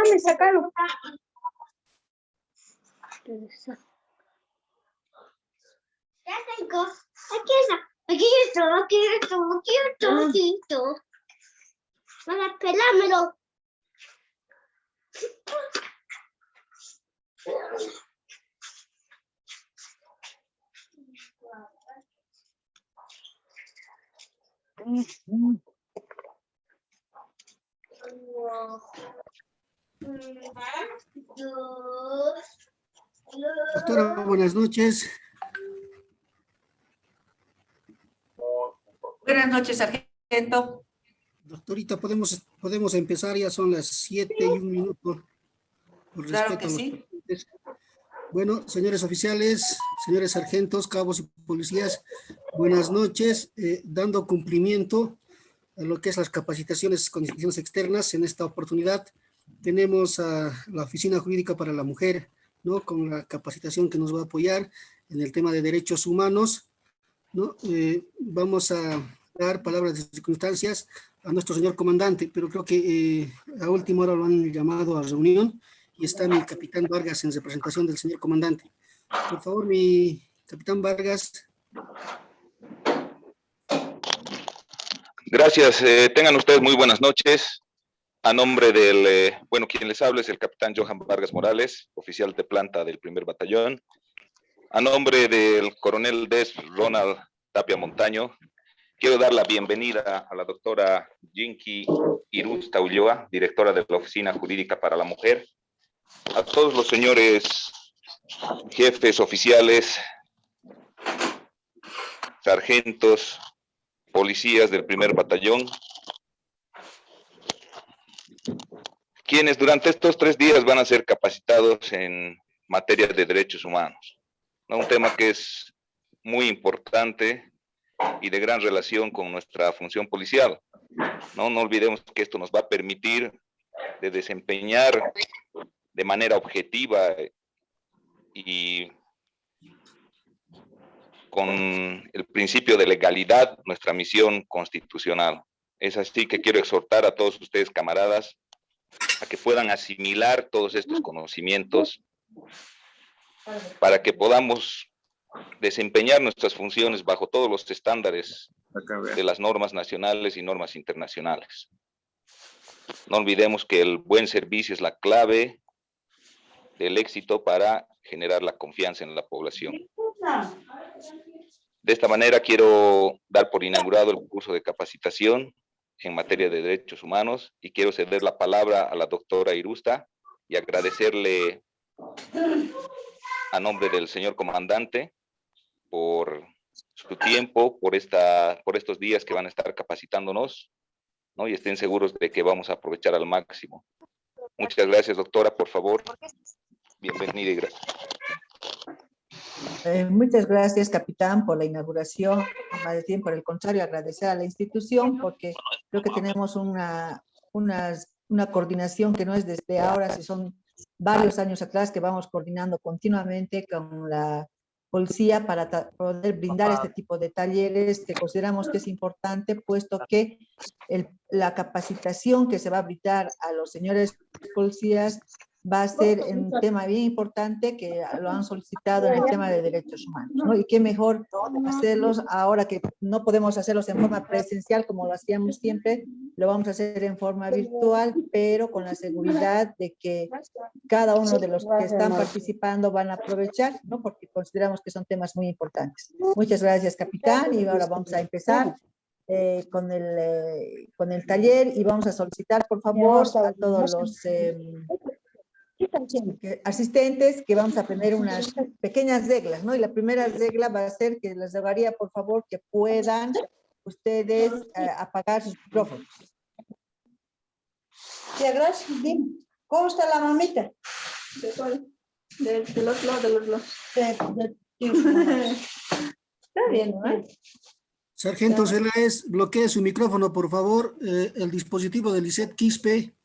Déjame sacarlo. Ya tengo. Aquí está. Aquí está. Para pelármelo. Doctora, buenas noches. Buenas noches, sargento. Doctorita, podemos empezar, ya son las 7:01. Por Claro respeto que a los sí. pacientes. Bueno, señores oficiales, señores sargentos, cabos y policías, buenas noches. Dando cumplimiento a lo que es las capacitaciones con instituciones externas, en esta oportunidad tenemos a la Oficina Jurídica para la Mujer, ¿no? Con la capacitación que nos va a apoyar en el tema de derechos humanos, ¿no? Vamos a dar palabras de circunstancias a nuestro señor comandante, pero creo que a última hora lo han llamado a reunión y está mi capitán Vargas en representación del señor comandante. Por favor, mi capitán Vargas. Gracias, tengan ustedes muy buenas noches. A nombre del, bueno, quien les habla es el capitán Johan Vargas Morales, oficial de planta del primer batallón. A nombre del coronel Des Ronald Tapia Montaño, quiero dar la bienvenida a la doctora Jinky Irusta Ulloa, directora de la Oficina Jurídica para la Mujer, a todos los señores jefes, oficiales, sargentos, policías del primer batallón, quienes durante estos 3 días van a ser capacitados en materia de derechos humanos, ¿no? Un tema que es muy importante y de gran relación con nuestra función policial, ¿no? No olvidemos que esto nos va a permitir de desempeñar de manera objetiva y con el principio de legalidad nuestra misión constitucional. Es así que quiero exhortar a todos ustedes, camaradas, a que puedan asimilar todos estos conocimientos para que podamos desempeñar nuestras funciones bajo todos los estándares de las normas nacionales y normas internacionales. No olvidemos que el buen servicio es la clave del éxito para generar la confianza en la población. De esta manera quiero dar por inaugurado el curso de capacitación en materia de derechos humanos y quiero ceder la palabra a la doctora Irusta y agradecerle a nombre del señor comandante por su tiempo, por estos días que van a estar capacitándonos, ¿no? Y estén seguros de que vamos a aprovechar al máximo. Muchas gracias, doctora, por favor. Bienvenida y gracias. Muchas gracias, capitán, por la inauguración. Más bien, por el contrario, agradecer a la institución porque creo que tenemos una coordinación que no es desde ahora, si son varios años atrás que vamos coordinando continuamente con la policía para poder brindar este tipo de talleres que consideramos que es importante, puesto que la capacitación que se va a brindar a los señores policías va a ser un tema bien importante que lo han solicitado en el tema de derechos humanos, ¿no? Y qué mejor hacerlos ahora que no podemos hacerlos en forma presencial como lo hacíamos siempre, lo vamos a hacer en forma virtual, pero con la seguridad de que cada uno de los que están participando van a aprovechar, ¿no? Porque consideramos que son temas muy importantes. Muchas gracias, capitán, y ahora vamos a empezar con el taller y vamos a solicitar, por favor, a todos los asistentes que vamos a aprender unas pequeñas reglas, ¿no? Y la primera regla va a ser que les rogaría, por favor, que puedan ustedes apagar sus micrófonos. Sí, gracias. Dime, ¿cómo está la mamita? De los lados. Está bien, ¿no? Sargento Celáez, bloquee su micrófono, por favor. El dispositivo del Lisset Quispe,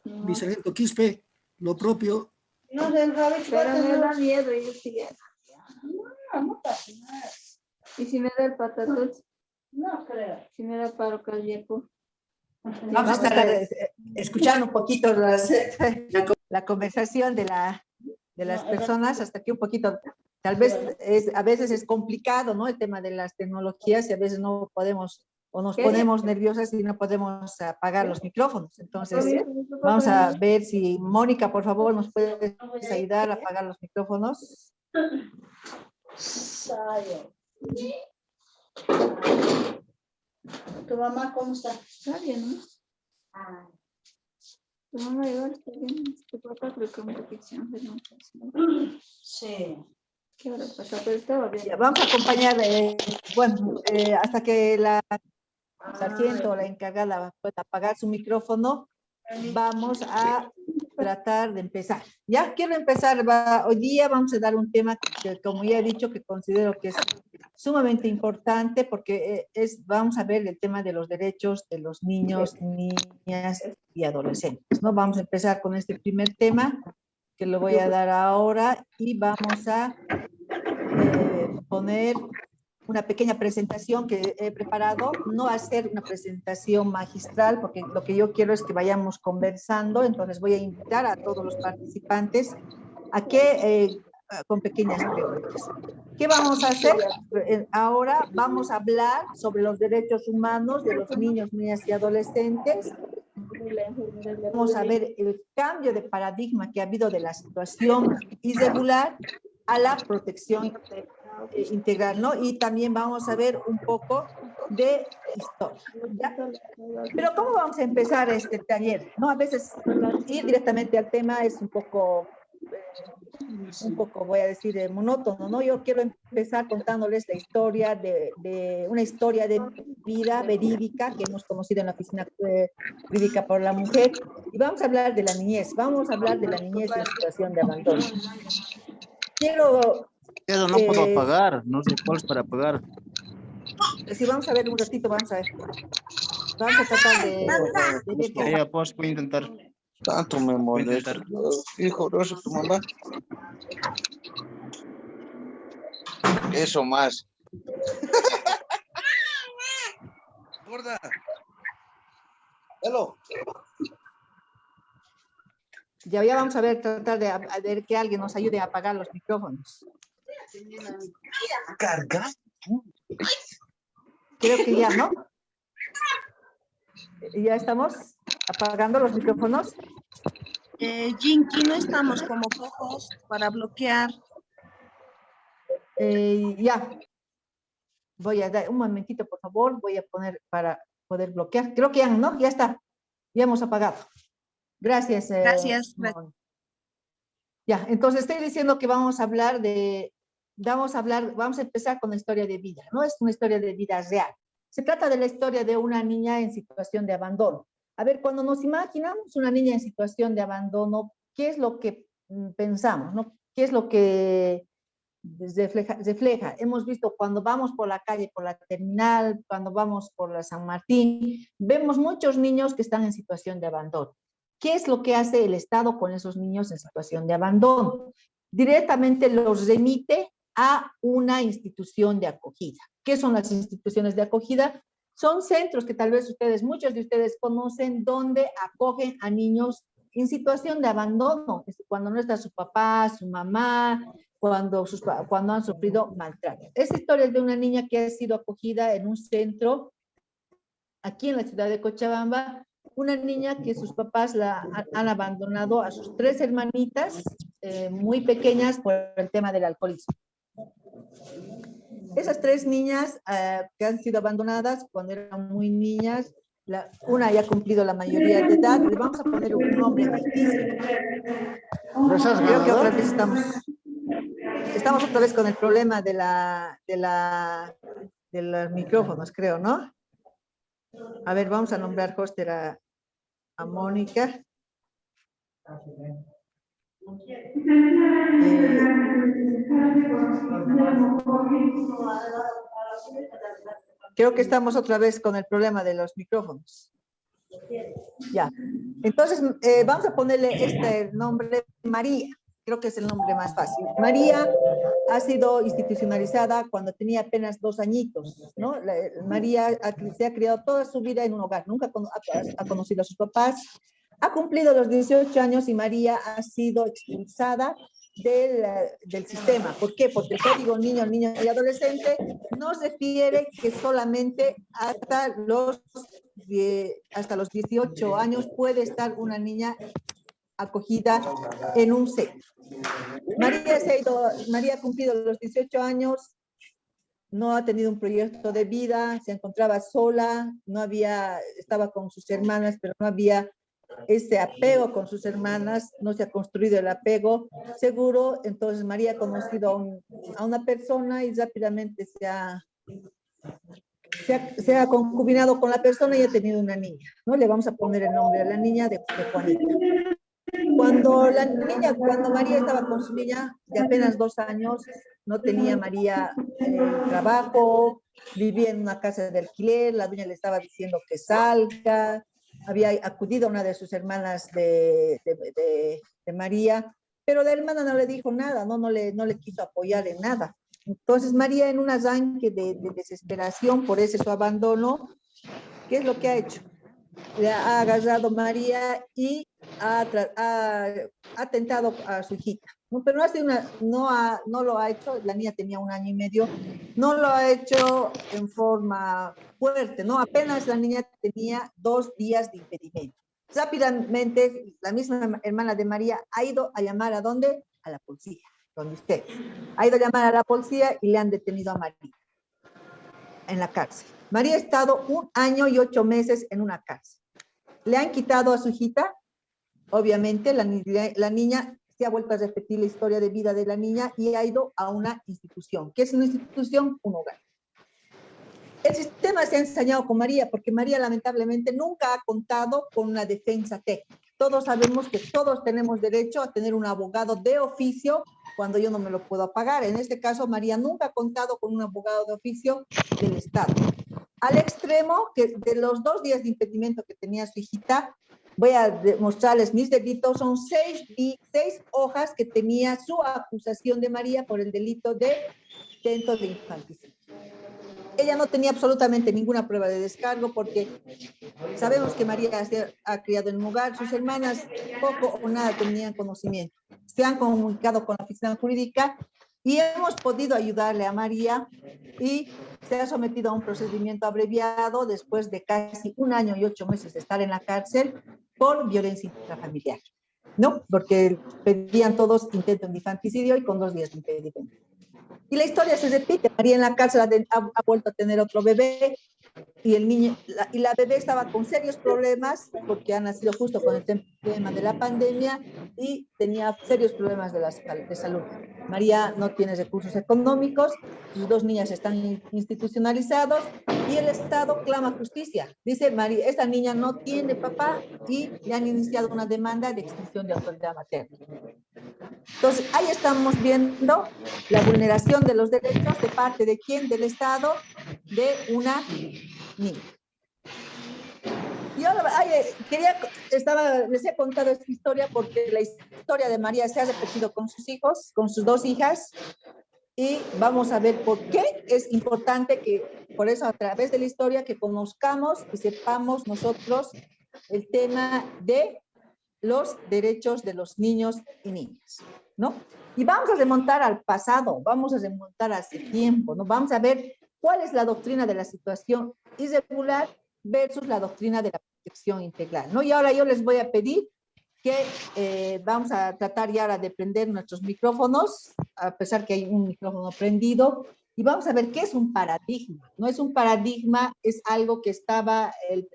mi sargento Quispe, lo propio. No sé, el Javi, Pero me da miedo y yo sí. no pasa nada. ¿Y si me da el patatús? No creo. Si me da paro cardíaco. Vamos a estar escuchando un poquito la conversación de las personas, hasta que un poquito, tal vez a veces es complicado, ¿no? El tema de las tecnologías y a veces no podemos, o nos ponemos nerviosas y no podemos apagar los micrófonos. Entonces, vamos a ver si Mónica, por favor, nos puedes ayudar a apagar los micrófonos. ¿Tu mamá cómo está? Está bien, ¿no? Tu mamá igual está bien. Tu papá creo que una infección de nutrición. Sí. ¿Qué hora pasó? Pero estaba bien. Ya, vamos a acompañar, hasta que la sargento o la encargada pueda apagar su micrófono, vamos a tratar de empezar. Ya quiero empezar, hoy día vamos a dar un tema que, como ya he dicho, que considero que es sumamente importante porque vamos a ver el tema de los derechos de los niños, niñas y adolescentes, ¿no? Vamos a empezar con este primer tema que lo voy a dar ahora y vamos a poner una pequeña presentación que he preparado, no hacer una presentación magistral, porque lo que yo quiero es que vayamos conversando, entonces voy a invitar a todos los participantes a que, con pequeñas preguntas. ¿Qué vamos a hacer? Ahora vamos a hablar sobre los derechos humanos de los niños, niñas y adolescentes. Vamos a ver el cambio de paradigma que ha habido de la situación irregular a la protección integral, ¿no? Y también vamos a ver un poco de historia, ¿ya? Pero ¿cómo vamos a empezar este taller? ¿No? A veces ir directamente al tema es un poco, voy a decir, monótono, ¿no? Yo quiero empezar contándoles la historia una historia de vida verídica que hemos conocido en la Oficina Jurídica por la Mujer, y vamos a hablar de la niñez, vamos a hablar de la niñez en situación de abandono. Eso no puedo apagar, no sé cuál es para apagar. Si vamos a ver un ratito, vamos a ver. Vamos a tratar de ver. Ya, pues voy a intentar. Tanto me molesta. Hijo, no sé tu mamá. Eso más. Gorda. Hello. Ya vamos a ver, tratar de ver que alguien nos ayude a apagar los micrófonos. ¿Carga? Creo que ya, ¿no? ¿Ya estamos apagando los micrófonos? Jinky, no estamos como pocos para bloquear. Ya. Voy a dar un momentito, por favor. Voy a poner para poder bloquear. Creo que ya, ¿no? Ya está. Ya hemos apagado. Gracias. Gracias. Ya, entonces estoy diciendo que vamos a empezar con la historia de vida. No es una historia de vida real. Se trata de la historia de una niña en situación de abandono. A ver, cuando nos imaginamos una niña en situación de abandono, ¿qué es lo que pensamos, no? ¿Qué es lo que refleja? Hemos visto cuando vamos por la calle, por la terminal, cuando vamos por la San Martín, vemos muchos niños que están en situación de abandono. ¿Qué es lo que hace el Estado con esos niños en situación de abandono? Directamente los remite a una institución de acogida. ¿Qué son las instituciones de acogida? Son centros que tal vez muchos de ustedes conocen, donde acogen a niños en situación de abandono, cuando no está su papá, su mamá, cuando han sufrido maltrato. Esta historia es de una niña que ha sido acogida en un centro aquí en la ciudad de Cochabamba, una niña que sus papás han abandonado a sus 3 hermanitas muy pequeñas por el tema del alcoholismo. Esas 3 niñas que han sido abandonadas cuando eran muy niñas, una ya ha cumplido la mayoría de edad, le vamos a poner un nombre ficticio. Creo que otra vez estamos otra vez con el problema de los micrófonos, creo, ¿no? A ver, vamos a nombrar hoster a Mónica. Creo que estamos otra vez con el problema de los micrófonos. Ya. Entonces, vamos a ponerle este nombre, María. creo que es el nombre más fácil. María ha sido institucionalizada cuando tenía apenas 2 añitos, ¿no? María se ha criado toda su vida en un hogar, nunca ha conocido a sus papás, ha cumplido los 18 años y María ha sido expulsada del sistema. ¿Por qué? Porque el código niño y adolescente nos refiere que solamente hasta los 18 años puede estar una niña acogida en un centro. María ha cumplido los 18 años, no ha tenido un proyecto de vida, se encontraba sola, estaba con sus hermanas, pero no había ese apego con sus hermanas, no se ha construido el apego seguro. Entonces María ha conocido a una persona y rápidamente se ha concubinado con la persona y ha tenido una niña, ¿no? Le vamos a poner el nombre a la niña de Juanita. Cuando María estaba con su niña de apenas 2 años, no tenía María trabajo, vivía en una casa de alquiler, la dueña le estaba diciendo que salga, había acudido a una de sus hermanas de María, pero la hermana no le dijo nada, no le quiso apoyar en nada. Entonces María, en un arranque de desesperación por ese su abandono, ¿qué es lo que ha hecho? Le ha agarrado María y ha atentado a su hijita, ¿no? Pero no lo ha hecho, la niña tenía 1 año y medio, no lo ha hecho en forma fuerte, ¿no? Apenas la niña tenía 2 días de impedimento. Rápidamente, la misma hermana de María ha ido a llamar ¿a dónde? A la policía, donde usted. Ha ido a llamar a la policía y le han detenido a María en la cárcel. María ha estado 1 año y 8 meses en una cárcel. Le han quitado a su hijita, obviamente la niña se ha vuelto a repetir la historia de vida de la niña y ha ido a una institución. ¿Qué es una institución? Un hogar. El sistema se ha ensañado con María porque María lamentablemente nunca ha contado con una defensa técnica. Todos sabemos que todos tenemos derecho a tener un abogado de oficio cuando yo no me lo puedo pagar. En este caso, María nunca ha contado con un abogado de oficio del Estado. Al extremo que de los 2 días de impedimento que tenía su hijita, voy a mostrarles mis deditos, son 6 hojas que tenía su acusación de María por el delito de intento de infanticidio. Ella no tenía absolutamente ninguna prueba de descargo porque sabemos que María ha criado en un hogar, sus hermanas poco o nada tenían conocimiento. Se han comunicado con la oficina jurídica y hemos podido ayudarle a María y se ha sometido a un procedimiento abreviado después de casi 1 año y 8 meses de estar en la cárcel por violencia intrafamiliar, ¿no? Porque pedían todos intento de infanticidio y con 2 días de impedimento. Y la historia se repite. María en la cárcel ha vuelto a tener otro bebé y la bebé estaba con serios problemas porque ha nacido justo con el tema de la pandemia y tenía serios problemas de salud. María no tiene recursos económicos, sus 2 niñas están institucionalizados y el Estado clama justicia. Dice, María, esta niña no tiene papá y le han iniciado una demanda de extinción de autoridad materna. Entonces, ahí estamos viendo la vulneración de los derechos de parte de quién, del Estado, de una niña. Y ahora, les he contado esta historia porque la historia de María se ha repetido con sus hijos, con sus 2 hijas, y vamos a ver por qué es importante que, por eso a través de la historia, que conozcamos y sepamos nosotros el tema de los derechos de los niños y niñas, ¿no? Y vamos a remontar al pasado, vamos a remontar hace tiempo, ¿no? Vamos a ver cuál es la doctrina de la situación irregular versus la doctrina de la protección integral, ¿no? Y ahora yo les voy a pedir que vamos a tratar ya ahora de prender nuestros micrófonos, a pesar que hay un micrófono prendido, y vamos a ver qué es un paradigma. No es un paradigma, es algo que estaba, el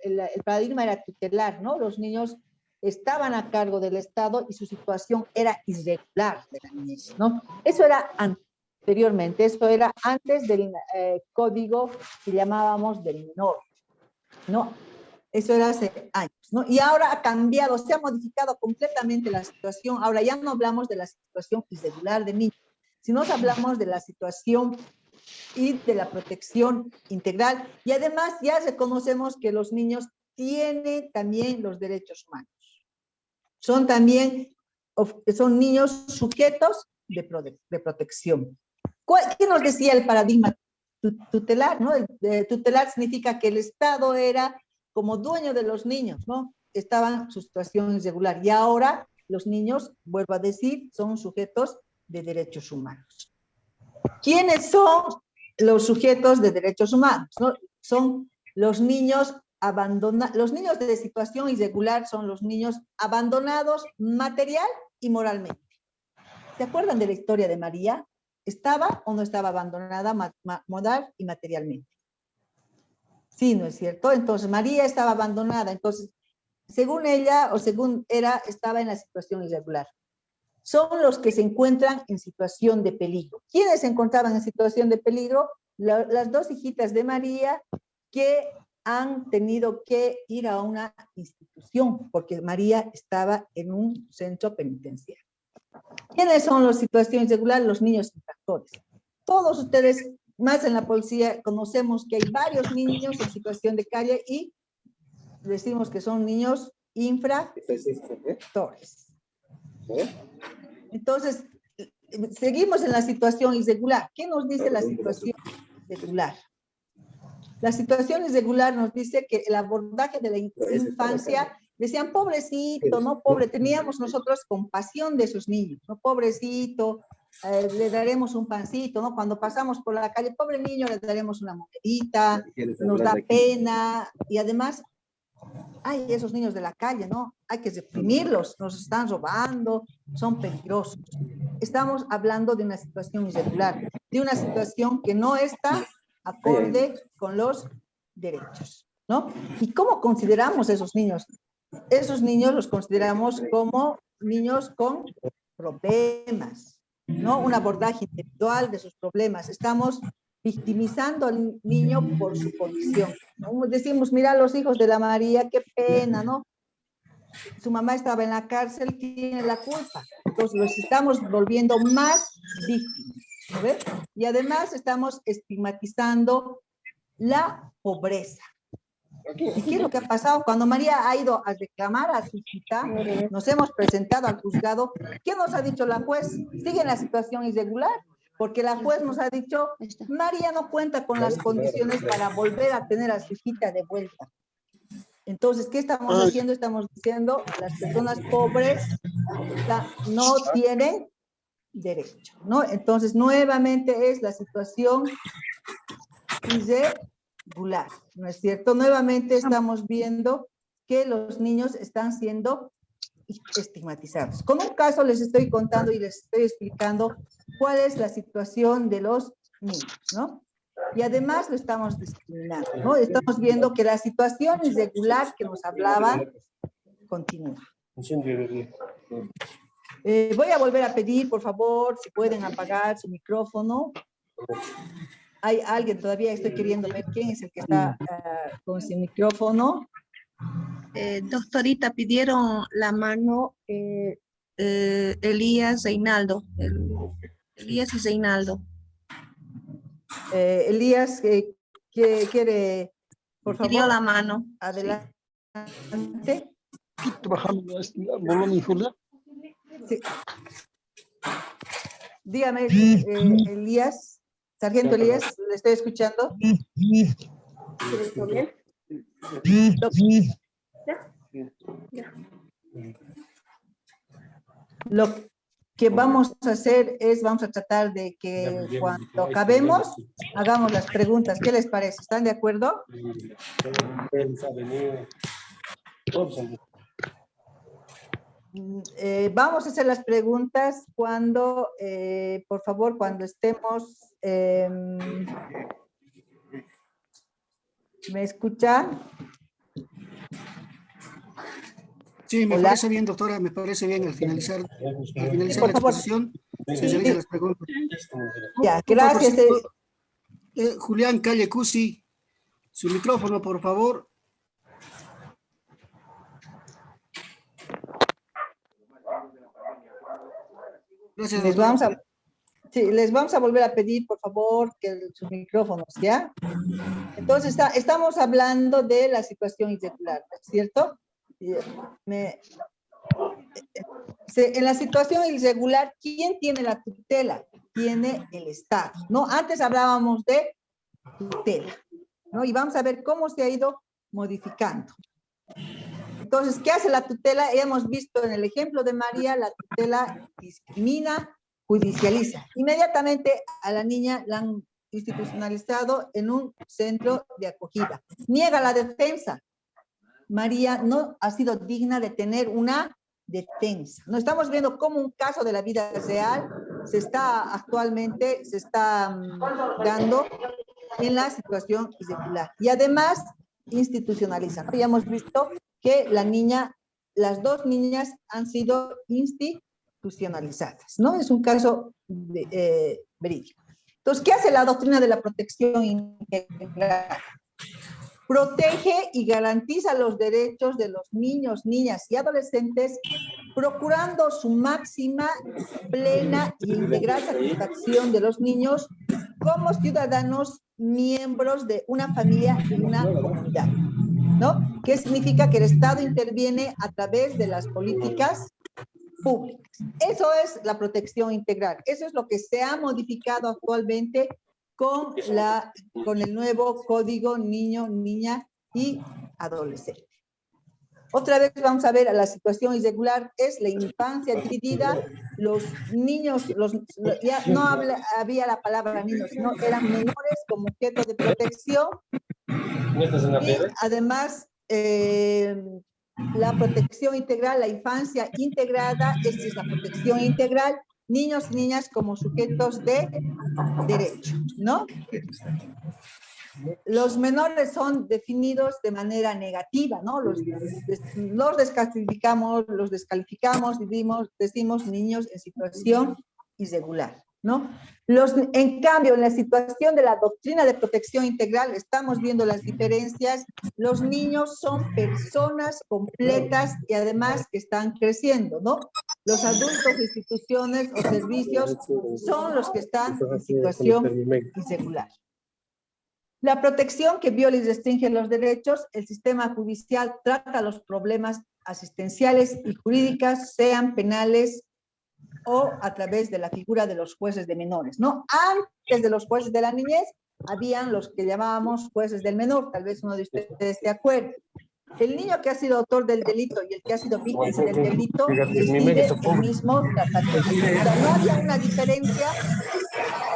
paradigma era tutelar, ¿no? Los niños estaban a cargo del Estado y su situación era irregular de la niñez, ¿no? Eso era anteriormente, eso era antes del código que llamábamos del menor, ¿no? Eso era hace años, ¿no? Y ahora ha cambiado, se ha modificado completamente la situación. Ahora ya no hablamos de la situación irregular de niños, sino hablamos de la situación y de la protección integral. Y además ya reconocemos que los niños tienen también los derechos humanos. Son también son niños sujetos de protección. ¿Qué nos decía el paradigma tutelar? ¿No? Tutelar significa que el Estado era como dueño de los niños, ¿no? Estaban en su situación irregular. Y ahora los niños, vuelvo a decir, son sujetos de derechos humanos. ¿Quiénes son los sujetos de derechos humanos? ¿No? Son los niños abandonados. Los niños de situación irregular son los niños abandonados material y moralmente. ¿Se acuerdan de la historia de María? ¿Estaba o no estaba abandonada moral y materialmente? Sí, ¿no es cierto? Entonces, María estaba abandonada. Entonces, según ella o según era, estaba en la situación irregular. Son los que se encuentran en situación de peligro. ¿Quiénes se encontraban en situación de peligro? Las dos hijitas de María que han tenido que ir a una institución porque María estaba en un centro penitenciario. ¿Quiénes son las situaciones irregulares? Los niños infractores. Todos ustedes, más en la policía, conocemos que hay varios niños en situación de calle y decimos que son niños infractores. Entonces, seguimos en la situación irregular. ¿Qué nos dice la situación irregular? La situación irregular nos dice que el abordaje de la infancia, decían, pobrecito, no pobre, teníamos nosotros compasión de esos niños, no pobrecito, le daremos un pancito, ¿no? Cuando pasamos por la calle, pobre niño, le daremos una monedita, nos da pena, y además, hay esos niños de la calle, ¿no? Hay que reprimirlos, nos están robando, son peligrosos. Estamos hablando de una situación irregular, de una situación que no está acorde con los derechos, ¿no? ¿Y cómo consideramos esos niños? Esos niños los consideramos como niños con problemas, ¿no? Un abordaje individual de sus problemas. Estamos victimizando al niño por su condición, ¿no? Decimos, mira, los hijos de la María, qué pena, ¿no? Su mamá estaba en la cárcel, tiene la culpa. Entonces los estamos volviendo más víctimas, ¿no ves? Y además estamos estigmatizando la pobreza. ¿Y qué es lo que ha pasado? Cuando María ha ido a reclamar a su hijita, nos hemos presentado al juzgado. ¿Qué nos ha dicho la juez? Sigue en la situación irregular, porque la juez nos ha dicho, María no cuenta con las condiciones para volver a tener a su hijita de vuelta. Entonces, ¿qué estamos haciendo? Estamos diciendo, las personas pobres no tienen derecho, ¿no? Entonces, nuevamente es la situación irregular, ¿no es cierto? Nuevamente estamos viendo que los niños están siendo estigmatizados. Con un caso les estoy contando y les estoy explicando cuál es la situación de los niños, ¿no? Y además lo estamos discriminando, ¿no? Estamos viendo que la situación irregular que nos hablaban continúa. Voy a volver a pedir, por favor, si pueden apagar su micrófono. Hay alguien, todavía estoy queriendo ver quién es el que está con su micrófono. Doctorita, pidieron la mano Elías Reinaldo. Elías y Reinaldo. Elías, que quiere, por favor. Pidió la mano. Adelante. Sí. Dígame, Elías, Sargento Elías, ¿le estoy escuchando? Lo que vamos a hacer es, vamos a tratar de que cuando acabemos, hagamos las preguntas. ¿Qué les parece? ¿Están de acuerdo? Vamos a hacer las preguntas cuando, por favor, cuando estemos... ¿me escuchan? Sí, me Hola. parece bien, doctora, me parece bien al finalizar la exposición, se realizan las preguntas. Ya, gracias. Julián Calle Cusi, su micrófono, por favor. Gracias, les vamos a volver a pedir, por favor, que sus micrófonos, ¿ya? Entonces, estamos hablando de la situación irregular, ¿cierto? En la situación irregular, ¿quién tiene la tutela? Tiene el Estado, ¿no? Antes hablábamos de tutela, ¿no? Y vamos a ver cómo se ha ido modificando. Entonces, ¿qué hace la tutela? Hemos visto en el ejemplo de María, la tutela discrimina, judicializa. Inmediatamente a la niña la han institucionalizado en un centro de acogida. Niega la defensa. María no ha sido digna de tener una defensa. No estamos viendo cómo un caso de la vida real actualmente se está dando en la situación irregular. Y además institucionaliza, ¿no? Ya hemos visto que las dos niñas han sido institucionalizadas, ¿no? Es un caso verídico. Entonces, ¿qué hace la doctrina de la protección integral? Protege y garantiza los derechos de los niños, niñas y adolescentes, procurando su máxima, plena e integral satisfacción de los niños como ciudadanos miembros de una familia y una comunidad, ¿no? ¿Qué significa? Que el Estado interviene a través de las políticas públicas. Eso es la protección integral. Eso es lo que se ha modificado actualmente con el nuevo Código Niño, Niña y Adolescente. Otra vez vamos a ver a la situación irregular, es la infancia dividida, los niños, ya no había la palabra niños, sino eran menores como objeto de protección. Y además, la protección integral, la infancia integrada, esta es la protección integral, niños y niñas como sujetos de derecho, ¿no? Los menores son definidos de manera negativa, ¿no? Los desclasificamos, los descalificamos, decimos niños en situación irregular, ¿no? En cambio, en la situación de la doctrina de protección integral, estamos viendo las diferencias. Los niños son personas completas y además que están creciendo, ¿no? Los adultos, instituciones o servicios son los que están en situación irregular. La protección que viola y restringe los derechos, el sistema judicial trata los problemas asistenciales y jurídicas, sean penales o a través de la figura de los jueces de menores, ¿no? Antes de los jueces de la niñez, habían los que llamábamos jueces del menor, tal vez uno de ustedes se acuerde. El niño que ha sido autor del delito y el que ha sido víctima del delito recibe el mismo tratamiento. O sea, no había una diferencia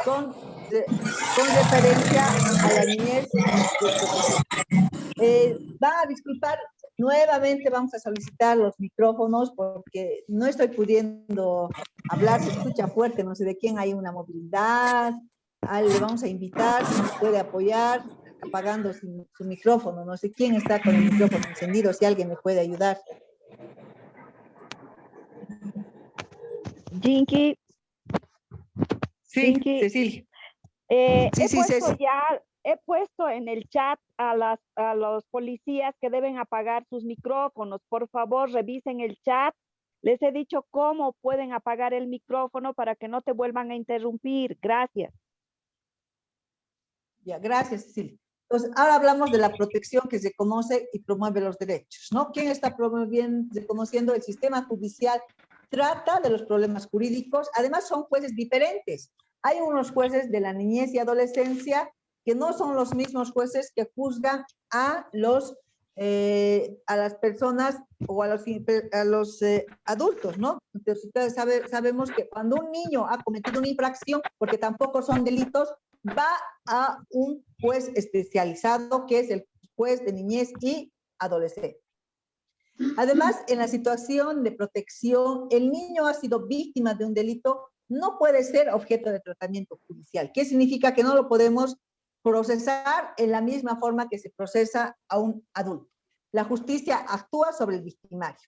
con referencia a la niñez. Van a disculpar, nuevamente vamos a solicitar los micrófonos porque no estoy pudiendo hablar, se escucha fuerte, no sé de quién hay una movilidad, le vamos a invitar, si nos puede apoyar, apagando su micrófono, no sé quién está con el micrófono encendido, si alguien me puede ayudar. Jinky. Sí, Jinky. Cecilia. He puesto en el chat a los policías que deben apagar sus micrófonos. Por favor, revisen el chat. Les he dicho cómo pueden apagar el micrófono para que no te vuelvan a interrumpir. Gracias. Ya, gracias, Cecilia. Entonces, ahora hablamos de la protección que se conoce y promueve los derechos, ¿no? ¿Quién está reconociendo? El sistema judicial trata de los problemas jurídicos. Además, son jueces diferentes. Hay unos jueces de la niñez y adolescencia que no son los mismos jueces que juzgan a las personas o a los adultos, ¿no? Entonces, ustedes sabemos que cuando un niño ha cometido una infracción, porque tampoco son delitos, va a un juez especializado, que es el juez de niñez y adolescencia. Además, en la situación de protección, el niño ha sido víctima de un delito, no puede ser objeto de tratamiento judicial. ¿Qué significa? Que no lo podemos procesar en la misma forma que se procesa a un adulto. La justicia actúa sobre el victimario.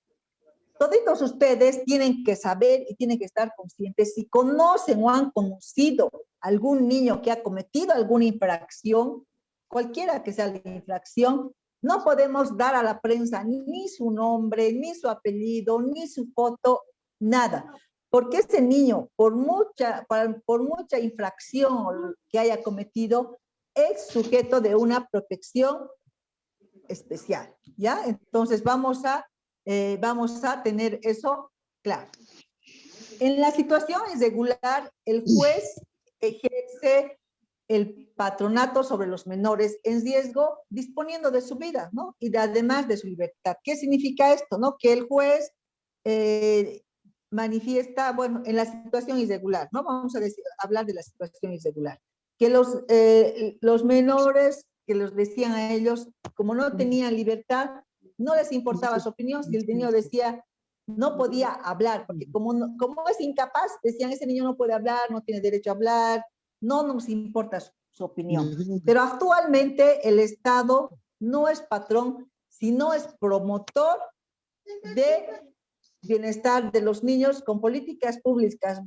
Todos ustedes tienen que saber y tienen que estar conscientes, si conocen o han conocido algún niño que ha cometido alguna infracción, cualquiera que sea la infracción, no podemos dar a la prensa ni su nombre, ni su apellido, ni su foto, nada. Porque ese niño, por mucha infracción que haya cometido, es sujeto de una protección especial, ¿ya? Entonces vamos a tener eso Claro. En la situación irregular, el juez ejerce el patronato sobre los menores en riesgo, disponiendo de su vida, ¿no? Y además de su libertad. ¿Qué significa esto, no? Que el juez manifiesta, bueno, en la situación irregular, ¿no? Vamos a hablar de la situación irregular. Que los menores, que los decían a ellos, como no tenían libertad, no les importaba su opinión. Si el niño decía, no podía hablar, porque como es incapaz, decían, ese niño no puede hablar, no tiene derecho a hablar, no nos importa su opinión. Pero actualmente el Estado no es patrón, sino es promotor de bienestar de los niños con políticas públicas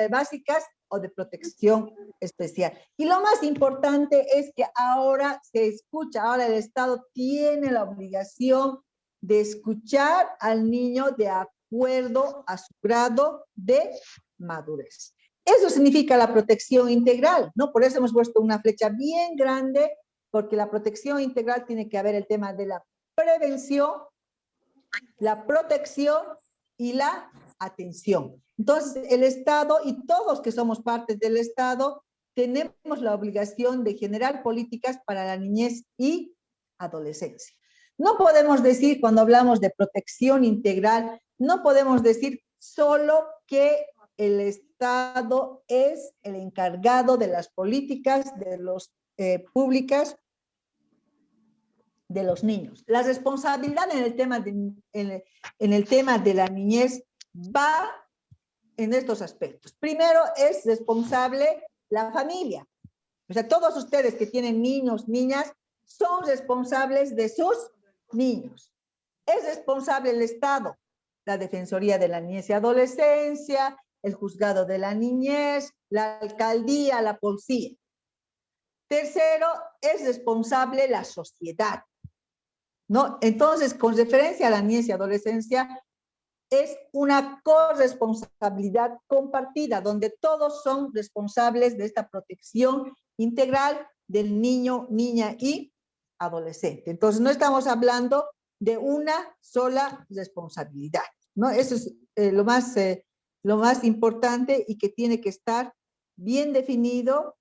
básicas o de protección especial. Y lo más importante es que ahora se escucha, ahora el Estado tiene la obligación de escuchar al niño de acuerdo a su grado de madurez. Eso significa la protección integral, ¿no? Por eso hemos puesto una flecha bien grande, porque la protección integral tiene que haber el tema de la prevención, la protección y la atención. Entonces, el Estado y todos que somos parte del Estado tenemos la obligación de generar políticas para la niñez y adolescencia. No podemos decir, cuando hablamos de protección integral, no podemos decir solo que el Estado es el encargado de las políticas de los públicas de los niños. La responsabilidad en el tema de la niñez va en estos aspectos. Primero, es responsable la familia. O sea, todos ustedes que tienen niños, niñas, son responsables de sus niños. Es responsable el Estado, la Defensoría de la Niñez y Adolescencia, el Juzgado de la Niñez, la Alcaldía, la Policía. Tercero, es responsable la sociedad, ¿no? Entonces, con referencia a la niñez y adolescencia, es una corresponsabilidad compartida, donde todos son responsables de esta protección integral del niño, niña y adolescente. Entonces, no estamos hablando de una sola responsabilidad, ¿no? Eso es lo más importante y que tiene que estar bien definido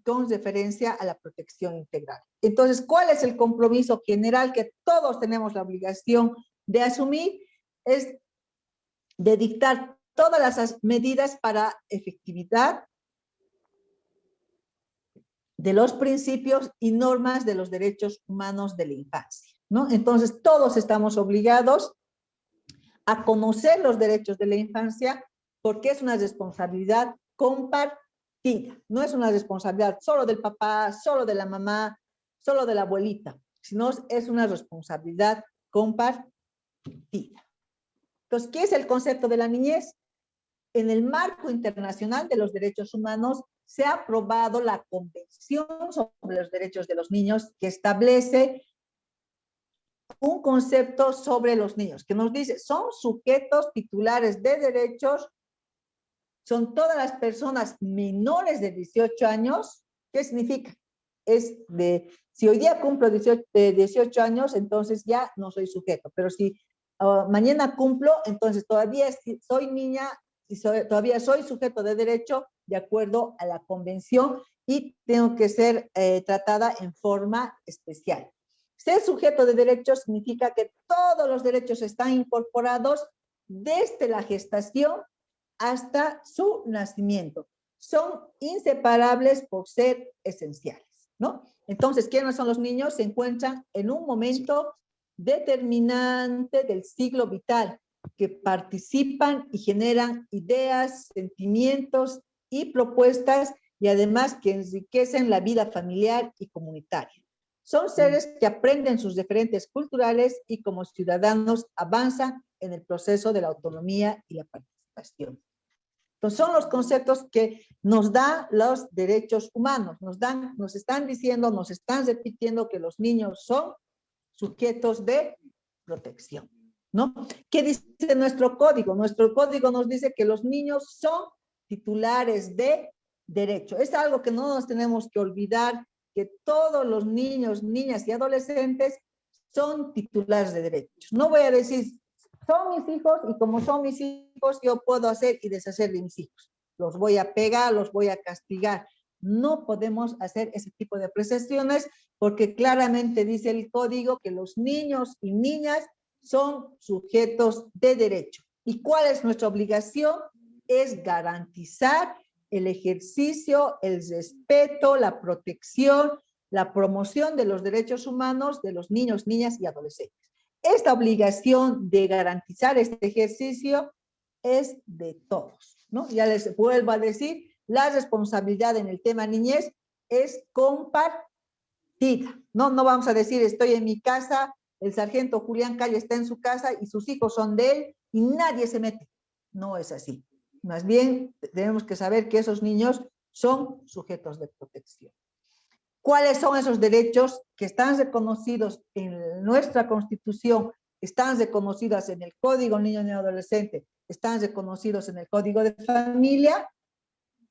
con referencia a la protección integral. Entonces, ¿cuál es el compromiso general que todos tenemos la obligación de asumir? Es de dictar todas las medidas para efectividad de los principios y normas de los derechos humanos de la infancia, ¿no? Entonces, todos estamos obligados a conocer los derechos de la infancia porque es una responsabilidad compartida. No es una responsabilidad solo del papá, solo de la mamá, solo de la abuelita, sino es una responsabilidad compartida. Entonces, ¿qué es el concepto de la niñez? En el marco internacional de los derechos humanos se ha aprobado la Convención sobre los Derechos de los Niños, que establece un concepto sobre los niños, que nos dice, son sujetos titulares de derechos, son todas las personas menores de 18 años. ¿Qué significa? Si hoy día cumplo 18 años, entonces ya no soy sujeto, pero si mañana cumplo, entonces todavía soy niña y todavía soy sujeto de derecho de acuerdo a la convención y tengo que ser tratada en forma especial. Ser sujeto de derecho significa que todos los derechos están incorporados desde la gestación hasta su nacimiento. Son inseparables por ser esenciales, ¿no? Entonces, ¿quiénes son los niños? Se encuentran en un momento determinante del ciclo vital, que participan y generan ideas, sentimientos y propuestas, y además que enriquecen la vida familiar y comunitaria. Son seres que aprenden sus referentes culturales y como ciudadanos avanzan en el proceso de la autonomía y la participación. Entonces, son los conceptos que nos dan los derechos humanos, nos están diciendo, nos están repitiendo que los niños son sujetos de protección, ¿no? ¿Qué dice nuestro código? Nuestro código nos dice que los niños son titulares de derecho. Es algo que no nos tenemos que olvidar, que todos los niños, niñas y adolescentes son titulares de derechos. No voy a decir son mis hijos y como son mis hijos, yo puedo hacer y deshacer de mis hijos. Los voy a pegar, los voy a castigar. No podemos hacer ese tipo de apreciaciones porque claramente dice el código que los niños y niñas son sujetos de derecho. ¿Y cuál es nuestra obligación? Es garantizar el ejercicio, el respeto, la protección, la promoción de los derechos humanos de los niños, niñas y adolescentes. Esta obligación de garantizar este ejercicio es de todos, ¿no? Ya les vuelvo a decir, la responsabilidad en el tema niñez es compartida. No vamos a decir, estoy en mi casa, el sargento Julián Calle está en su casa y sus hijos son de él y nadie se mete. No es así. Más bien, tenemos que saber que esos niños son sujetos de protección. ¿Cuáles son esos derechos que están reconocidos en nuestra Constitución, están reconocidos en el Código Niño y Adolescente, están reconocidos en el Código de Familia?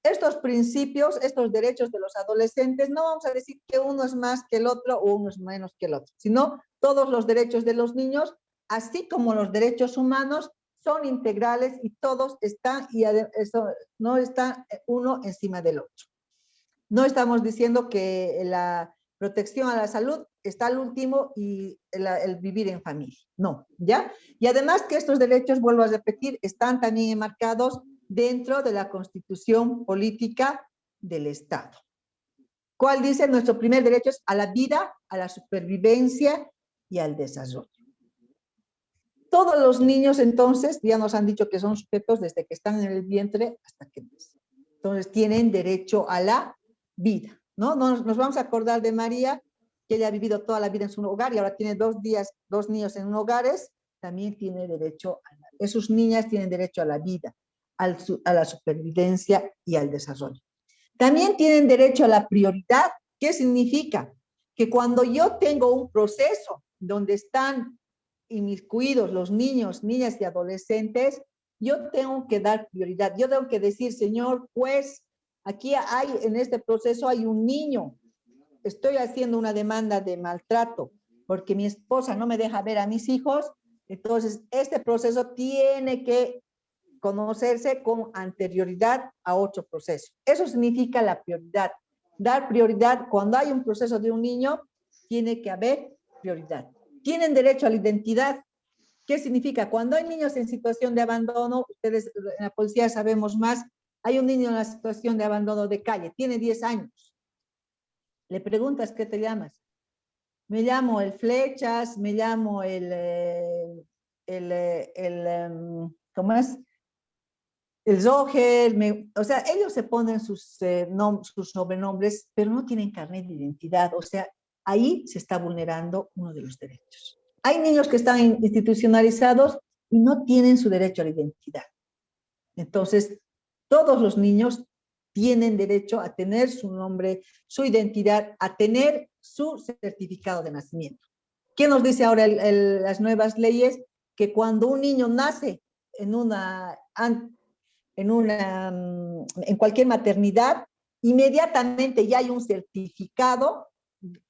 Estos principios, estos derechos de los adolescentes, no vamos a decir que uno es más que el otro o uno es menos que el otro, sino todos los derechos de los niños, así como los derechos humanos, son integrales y todos están, y eso no está uno encima del otro. No estamos diciendo que la protección a la salud está al último y el vivir en familia, no, ¿ya? Y además que estos derechos, vuelvo a repetir, están también enmarcados dentro de la Constitución Política del Estado. ¿Cuál dice? Nuestro primer derecho es a la vida, a la supervivencia y al desarrollo. Todos los niños, entonces, ya nos han dicho que son sujetos desde que están en el vientre hasta que nacen. Entonces, tienen derecho a la vida, ¿no? Nos vamos a acordar de María, que ella ha vivido toda la vida en su hogar y ahora tiene 2 niños en hogares, también tiene derecho a la vida. Esas niñas tienen derecho a la vida, a la supervivencia y al desarrollo. También tienen derecho a la prioridad. ¿Qué significa? Que cuando yo tengo un proceso donde están inmiscuidos los niños, niñas y adolescentes, yo tengo que dar prioridad. Yo tengo que decir, señor juez, aquí hay, en este proceso hay un niño. Estoy haciendo una demanda de maltrato porque mi esposa no me deja ver a mis hijos. Entonces, este proceso tiene que conocerse con anterioridad a otro proceso. Eso significa la prioridad. Dar prioridad cuando hay un proceso de un niño, tiene que haber prioridad. Tienen derecho a la identidad. ¿Qué significa? Cuando hay niños en situación de abandono, ustedes en la policía sabemos más, hay un niño en la situación de abandono de calle, tiene 10 años. Le preguntas, ¿qué te llamas? Me llamo el Flechas, me llamo ¿cómo es? El Zoger, o sea, ellos se ponen sus sobrenombres, pero no tienen carnet de identidad, o sea, ahí se está vulnerando uno de los derechos. Hay niños que están institucionalizados y no tienen su derecho a la identidad. Entonces, todos los niños tienen derecho a tener su nombre, su identidad, a tener su certificado de nacimiento. ¿Qué nos dice ahora las nuevas leyes? Que cuando un niño nace en cualquier maternidad, inmediatamente ya hay un certificado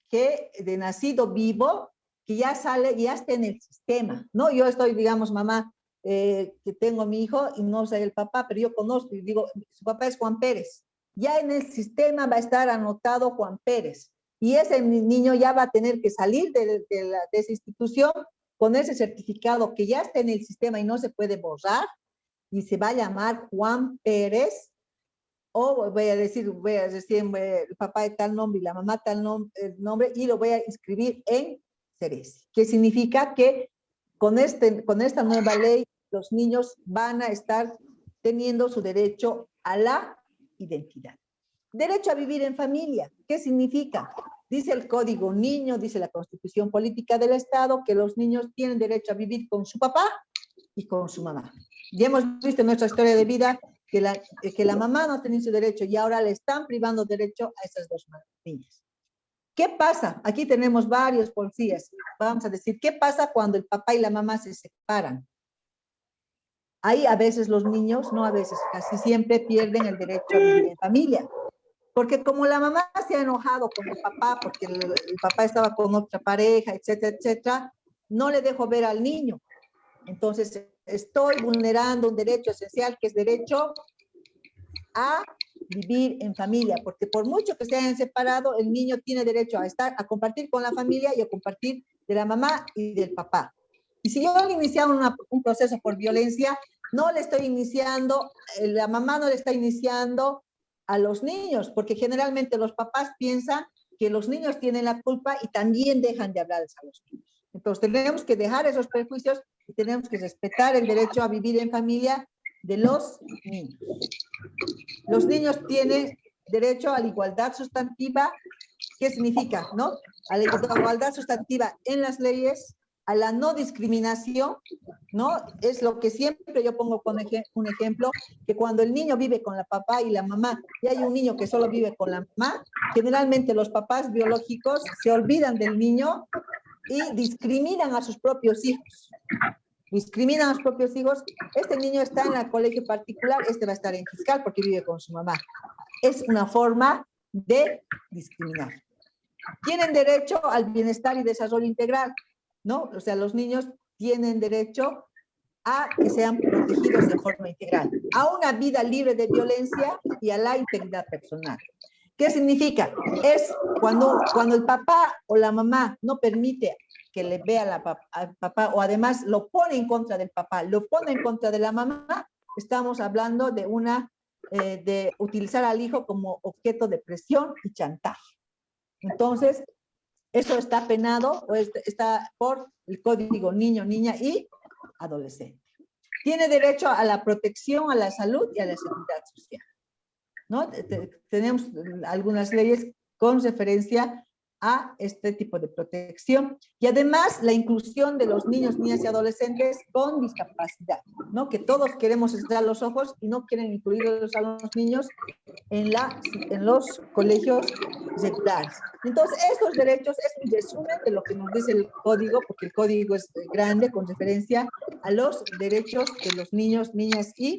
de nacido vivo que ya sale, ya está en el sistema, ¿no? Yo estoy, digamos, mamá, que tengo a mi hijo y no sé el papá, pero yo conozco y digo, su papá es Juan Pérez. Ya en el sistema va a estar anotado Juan Pérez y ese niño ya va a tener que salir de esa institución con ese certificado que ya está en el sistema y no se puede borrar y se va a llamar Juan Pérez, o voy a decir el papá de tal nombre y la mamá tal nombre y lo voy a inscribir en Ceresi. ¿Qué significa? Que con esta nueva ley los niños van a estar teniendo su derecho a la identidad. Derecho a vivir en familia. ¿Qué significa? Dice el Código Niño, dice la Constitución Política del Estado, que los niños tienen derecho a vivir con su papá y con su mamá. Ya hemos visto en nuestra historia de vida que la mamá no tenía su derecho y ahora le están privando derecho a esas 2 niñas. ¿Qué pasa? Aquí tenemos varios policías. Vamos a decir, ¿qué pasa cuando el papá y la mamá se separan? Ahí a veces los niños, no a veces, casi siempre pierden el derecho a vivir en familia. Porque como la mamá se ha enojado con el papá, porque el papá estaba con otra pareja, etcétera, etcétera, no le dejó ver al niño. Entonces, estoy vulnerando un derecho esencial que es derecho a vivir en familia, porque por mucho que se hayan separado, el niño tiene derecho a compartir con la familia y a compartir de la mamá y del papá. Y si yo he iniciado un proceso por violencia, no le estoy iniciando, la mamá no le está iniciando a los niños, porque generalmente los papás piensan que los niños tienen la culpa y también dejan de hablarles a los niños. Entonces tenemos que dejar esos prejuicios y tenemos que respetar el derecho a vivir en familia de los niños. Los niños tienen derecho a la igualdad sustantiva. ¿Qué significa, no? A la igualdad sustantiva en las leyes, a la no discriminación, ¿no? Es lo que siempre yo pongo como un ejemplo, que cuando el niño vive con la papá y la mamá, y hay un niño que solo vive con la mamá, generalmente los papás biológicos se olvidan del niño y discriminan a sus propios hijos. Discriminan a los propios hijos. Este niño está en el colegio particular, este va a estar en fiscal porque vive con su mamá. Es una forma de discriminar. Tienen derecho al bienestar y desarrollo integral, ¿no? O sea, los niños tienen derecho a que sean protegidos de forma integral, a una vida libre de violencia y a la integridad personal. ¿Qué significa? Es cuando el papá o la mamá no permite que le vea al papá, o además lo pone en contra del papá, lo pone en contra de la mamá, estamos hablando de de utilizar al hijo como objeto de presión y chantaje. Entonces, eso está penado, o está por el Código Niño, Niña y Adolescente. Tiene derecho a la protección, a la salud y a la seguridad social, ¿no? Tenemos algunas leyes con referencia a este tipo de protección. Y además, la inclusión de los niños, niñas y adolescentes con discapacidad, ¿no? Que todos queremos cerrar los ojos y no quieren incluirlos a los niños en los colegios regulares. Entonces, estos derechos es un resumen de lo que nos dice el código, porque el código es grande con referencia a los derechos de los niños, niñas y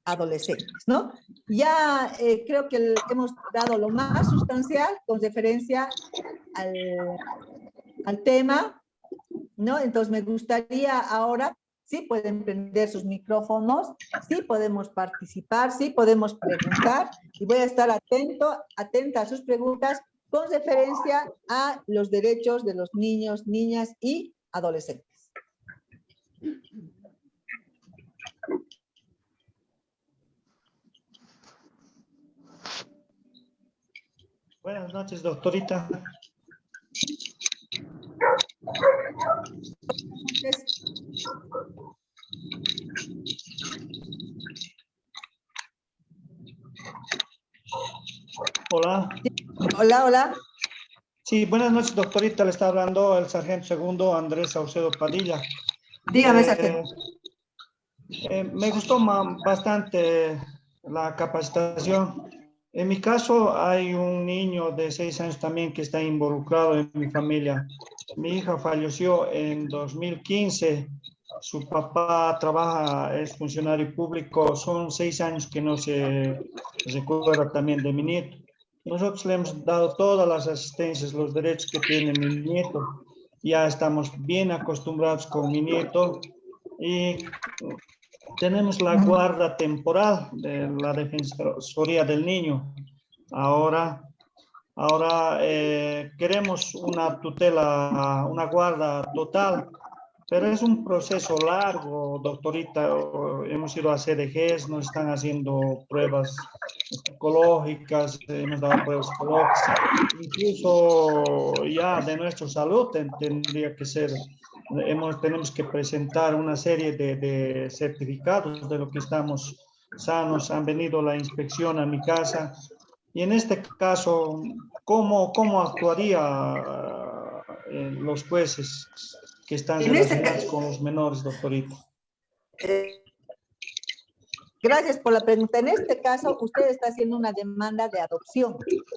adolescentes, ¿no? Ya creo que hemos dado lo más sustancial con referencia al tema, ¿no? Entonces me gustaría ahora, sí pueden prender sus micrófonos, sí podemos participar, sí podemos preguntar, y voy a estar atenta a sus preguntas con referencia a los derechos de los niños, niñas y adolescentes. Buenas noches, doctorita. Hola. Hola, hola. Sí, buenas noches, doctorita. Le está hablando el sargento segundo Andrés Saucedo Padilla. Dígame, sargento. Me gustó bastante la capacitación. En mi caso, hay un niño de 6 años también que está involucrado en mi familia. Mi hija falleció en 2015. Su papá trabaja, es funcionario público. Son 6 años que no se recuerda también de mi nieto. Nosotros le hemos dado todas las asistencias, los derechos que tiene mi nieto. Ya estamos bien acostumbrados con mi nieto y tenemos la guarda temporal de la Defensoría del Niño. Ahora queremos una tutela, una guarda total, pero es un proceso largo, doctorita. Hemos ido a CDGs, nos están haciendo pruebas psicológicas, hemos dado pruebas psicológicas, incluso ya de nuestra salud tendría que ser. Tenemos que presentar una serie de certificados de lo que estamos sanos. Han venido la inspección a mi casa y en este caso, ¿cómo actuaría los jueces que están relacionados con los menores, doctorita? Gracias por la pregunta. En este caso, usted está haciendo una demanda de adopción.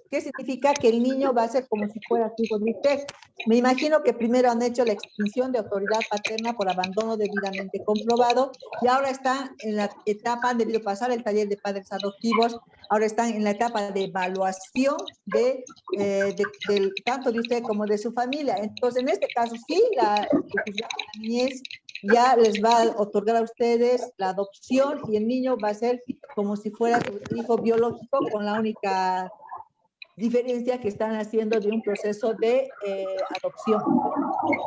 ¿Qué significa? Que el niño va a ser como si fuera hijo de usted. Me imagino que primero han hecho la extinción de autoridad paterna por abandono debidamente comprobado y ahora están en la etapa, han debido pasar el taller de padres adoptivos, ahora están en la etapa de evaluación tanto de usted como de su familia. Entonces, en este caso, sí, la niñez ya les va a otorgar a ustedes la adopción y el niño va a ser como si fuera su hijo biológico, con la única diferencia que están haciendo de un proceso de adopción.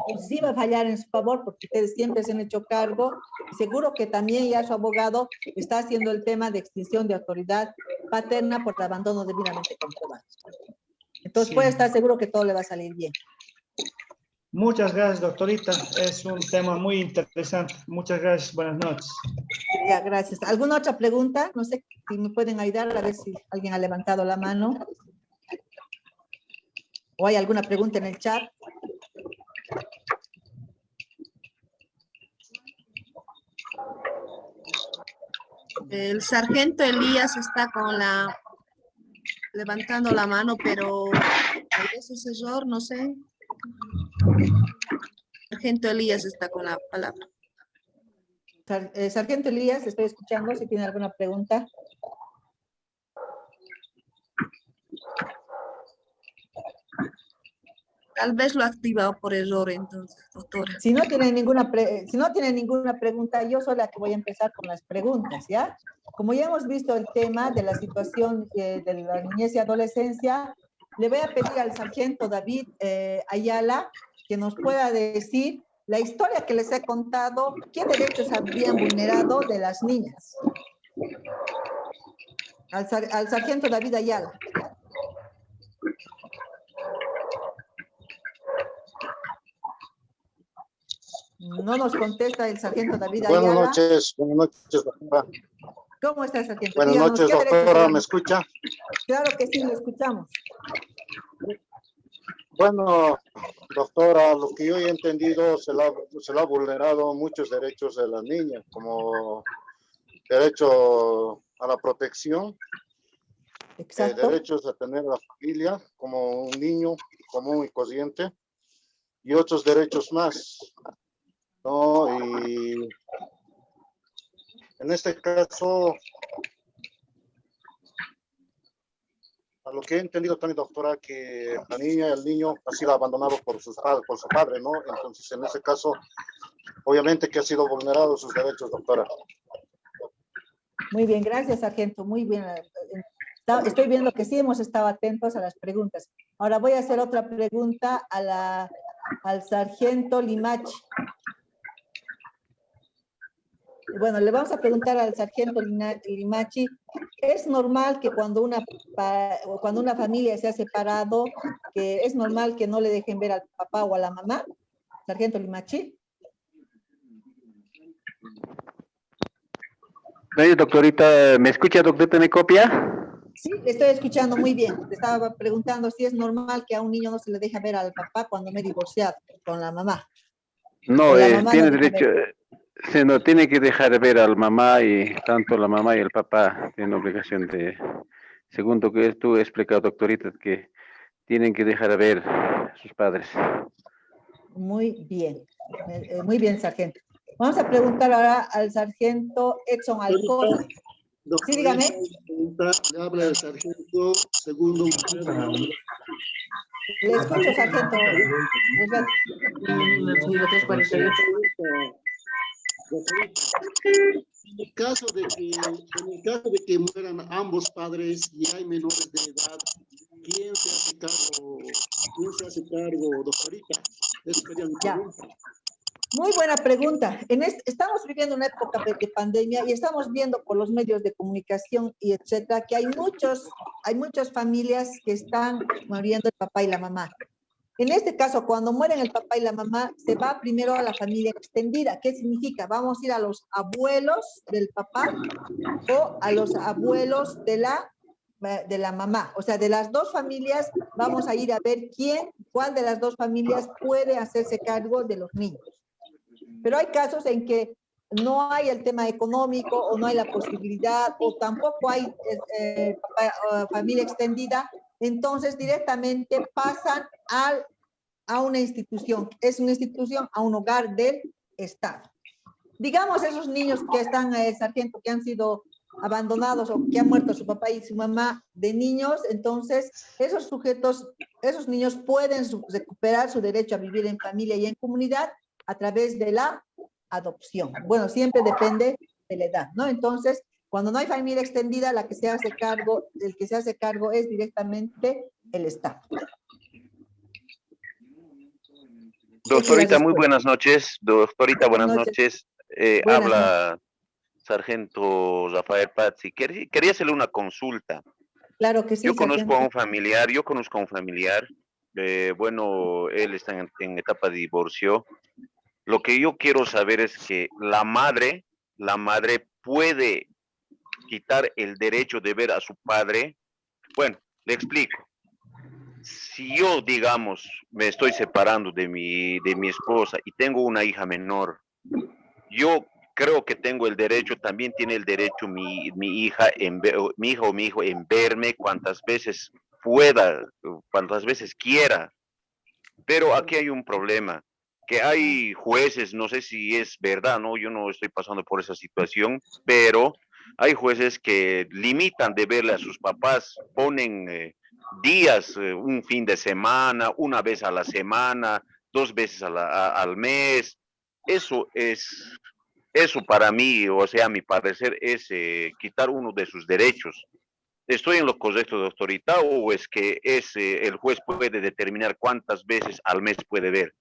Entonces, sí va a fallar en su favor porque ustedes siempre se han hecho cargo y seguro que también ya su abogado está haciendo el tema de extinción de autoridad paterna por abandono debidamente comprobado. Entonces Sí. puede estar seguro que todo le va a salir bien. Muchas gracias, doctorita. Es un tema muy interesante. Muchas gracias. Buenas noches. Ya, gracias. ¿Alguna otra pregunta? No sé si me pueden ayudar a ver si alguien ha levantado la mano. ¿O hay alguna pregunta en el chat? El sargento Elías está levantando la mano, pero tal vez es error, no sé. Sargento Elías está con la palabra. Sargento Elías, estoy escuchando si tiene alguna pregunta. Tal vez lo ha activado por error entonces, doctora. Si no tiene ninguna pregunta, yo soy la que voy a empezar con las preguntas, ¿ya? Como ya hemos visto el tema de la situación de la niñez y adolescencia, le voy a pedir al sargento David Ayala que nos pueda decir la historia que les he contado, qué derechos habían vulnerado de las niñas. Al sargento David Ayala. No nos contesta el sargento David Ayala. Buenas noches, doctora. ¿Cómo está, sargento? Buenas Díganos, noches, ¿qué derechos doctora, tiene? ¿me escucha? Claro que sí, lo escuchamos. Bueno, doctora, lo que yo he entendido, se le ha vulnerado muchos derechos de las niñas, como derecho a la protección, derechos a tener la familia como un niño común y corriente, y otros derechos más, ¿no? Y en este caso, a lo que he entendido también, doctora, que la niña y el niño ha sido abandonado por su padre, ¿no? Entonces, en ese caso, obviamente que ha sido vulnerado sus derechos, doctora. Muy bien, gracias, sargento. Muy bien. Estoy viendo que sí hemos estado atentos a las preguntas. Ahora voy a hacer otra pregunta al sargento Limachi. Bueno, le vamos a preguntar al sargento Limachi, ¿es normal que cuando una familia se ha separado, que es normal que no le dejen ver al papá o a la mamá? Sargento Limachi. Doctorita, ¿me escucha, doctorita? ¿Me copia? Sí, le estoy escuchando muy bien. Le estaba preguntando si es normal que a un niño no se le deja ver al papá cuando me he divorciado con la mamá. No, La mamá tiene no deja derecho, ver. se no tiene que dejar ver al mamá, y tanto la mamá y el papá tienen obligación de, según lo que tú has explicado, doctorita, que tienen que dejar ver a sus padres. Muy bien, sargento. Vamos a preguntar ahora al sargento Edson Alcosa. Sí, dígame. Le habla el sargento segundo. Le escucho, sargento. En el caso de que mueran ambos padres y hay menores de edad, ¿quién se hace cargo, doctorita? Eso sería mi pregunta. Muy buena pregunta. Estamos viviendo una época de pandemia y estamos viendo por los medios de comunicación y etcétera que hay muchas familias que están muriendo el papá y la mamá. En este caso, cuando mueren el papá y la mamá, se va primero a la familia extendida. ¿Qué significa? Vamos a ir a los abuelos del papá o a los abuelos de la mamá. O sea, de las dos familias vamos a ir a ver cuál de las dos familias puede hacerse cargo de los niños. Pero hay casos en que no hay el tema económico o no hay la posibilidad o tampoco hay familia extendida, entonces directamente pasan a una institución. Es una institución, a un hogar del Estado. Digamos esos niños que están, sargento, que han sido abandonados o que han muerto su papá y su mamá de niños, entonces esos niños pueden recuperar su derecho a vivir en familia y en comunidad a través de la adopción. Bueno, siempre depende de la edad, ¿no? Entonces, cuando no hay familia extendida, el que se hace cargo es directamente el Estado. Doctorita, muy buenas noches. Doctorita, buenas noches. Buenas Habla Sargento Rafael Pazzi. Quería hacerle una consulta. Claro que sí, Yo conozco sargento. a un familiar, bueno, él está en etapa de divorcio. Lo que yo quiero saber es que la madre puede quitar el derecho de ver a su padre. Bueno, le explico. Si yo, digamos, me estoy separando de mi esposa y tengo una hija menor, yo creo que tengo el derecho, también tiene el derecho mi hija o mi hijo en verme cuantas veces pueda, cuantas veces quiera. Pero aquí hay un problema, que hay jueces, no sé si es verdad, ¿no? Yo no estoy pasando por esa situación, pero hay jueces que limitan de verle a sus papás, ponen días, un fin de semana, una vez a la semana, 2 veces al mes. Eso para mí, o sea, a mi parecer, es quitar uno de sus derechos. ¿Estoy en lo correcto, doctorita, o es que el juez puede determinar cuántas veces al mes puede ver?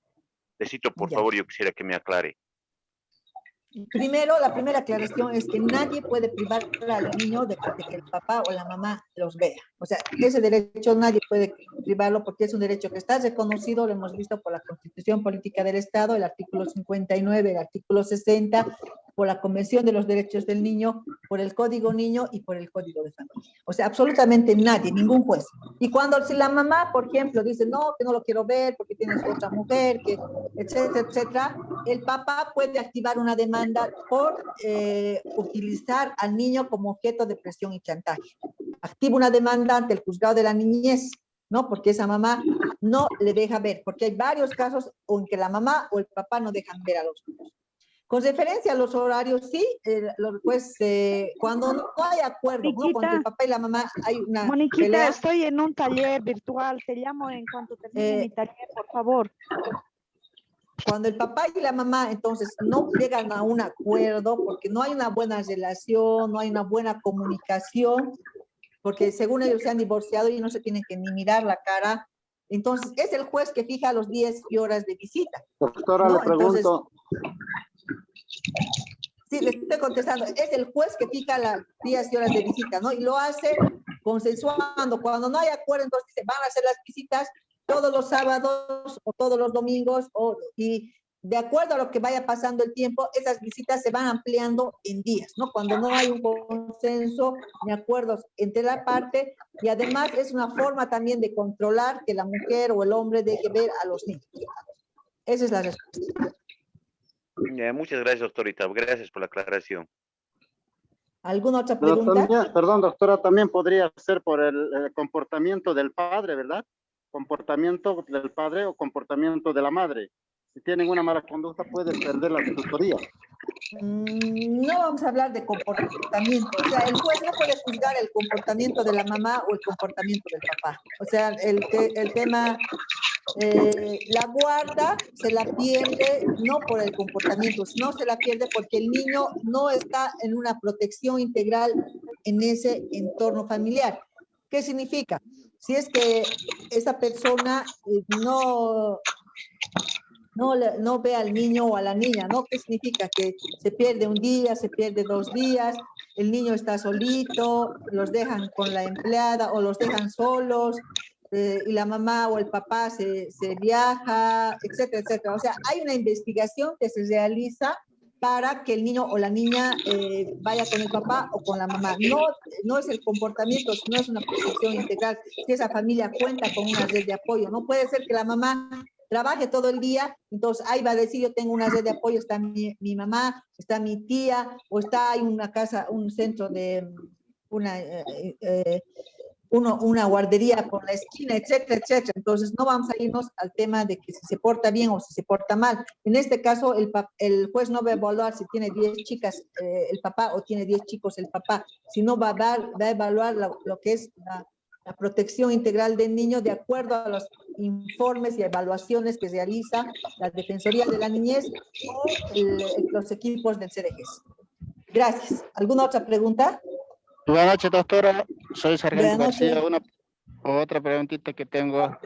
Necesito, por favor, yo quisiera que me aclare. Primero, la primera aclaración es que nadie puede privar al niño de que el papá o la mamá los vea. O sea, ese derecho nadie puede privarlo porque es un derecho que está reconocido, lo hemos visto por la Constitución Política del Estado, el artículo 59, el artículo 60, por la Convención de los Derechos del Niño, por el Código Niño y por el Código de Familia. O sea, absolutamente nadie, ningún juez. Y cuando si la mamá, por ejemplo, dice, no, que no lo quiero ver porque tienes otra mujer, que etcétera, etcétera, el papá puede activar una demanda por utilizar al niño como objeto de presión y chantaje. Activa una demanda ante el juzgado de la niñez, ¿no? Porque esa mamá no le deja ver, porque hay varios casos en que la mamá o el papá no dejan ver a los niños. Con referencia a los horarios, sí, pues cuando no hay acuerdo, ¿no? Cuando el papá y la mamá hay una Moniquita, pelea, estoy en un taller virtual, te llamo en cuanto termine mi taller, por favor. Cuando el papá y la mamá entonces no llegan a un acuerdo porque no hay una buena relación, no hay una buena comunicación, porque según ellos se han divorciado y no se tienen que ni mirar la cara, entonces es el juez que fija los días y horas de visita. Doctora, ¿no? le pregunto. Sí, le estoy contestando. Es el juez que fija las días y horas de visita, ¿no? Y lo hace consensuando. Cuando no hay acuerdo, entonces se van a hacer las visitas todos los sábados o todos los domingos, y de acuerdo a lo que vaya pasando el tiempo, esas visitas se van ampliando en días, ¿no? Cuando no hay un consenso ni acuerdos entre la parte, y además es una forma también de controlar que la mujer o el hombre deje ver a los niños. Esa es la respuesta. Muchas gracias, doctorita. Gracias por la aclaración. ¿Alguna otra pregunta? Perdón, doctora, también podría ser por el comportamiento del padre, ¿verdad? Comportamiento del padre o comportamiento de la madre. Si tienen una mala conducta, pueden perder la tutoría. No vamos a hablar de comportamiento. O sea, el juez no puede juzgar el comportamiento de la mamá o el comportamiento del papá. O sea, el tema, la guarda se la pierde no por el comportamiento, sino se la pierde porque el niño no está en una protección integral en ese entorno familiar. ¿Qué significa? Si es que esa persona no ve al niño o a la niña, ¿no? ¿Qué significa? Que se pierde un día, se pierde 2 días, el niño está solito, los dejan con la empleada o los dejan solos, y la mamá o el papá se viaja, etcétera, etcétera. O sea, hay una investigación que se realiza para que el niño o la niña vaya con el papá o con la mamá. No es el comportamiento, no es una protección integral. Si esa familia cuenta con una red de apoyo, no puede ser que la mamá trabaje todo el día, entonces ahí va a decir, yo tengo una red de apoyo, está mi mamá, está mi tía, o está hay una casa, un centro de una guardería por la esquina, etcétera, etcétera. Entonces no vamos a irnos al tema de que si se porta bien o si se porta mal. En este caso, el juez no va a evaluar si tiene 10 chicas el papá o tiene 10 chicos el papá, sino va a evaluar lo que es la protección integral del niño de acuerdo a los informes y evaluaciones que realiza la Defensoría de la Niñez o los equipos del CDGs. Gracias. ¿Alguna otra pregunta? Buenas noches, doctora. Soy Sargento Buenas noches. García. Otra preguntita que tengo.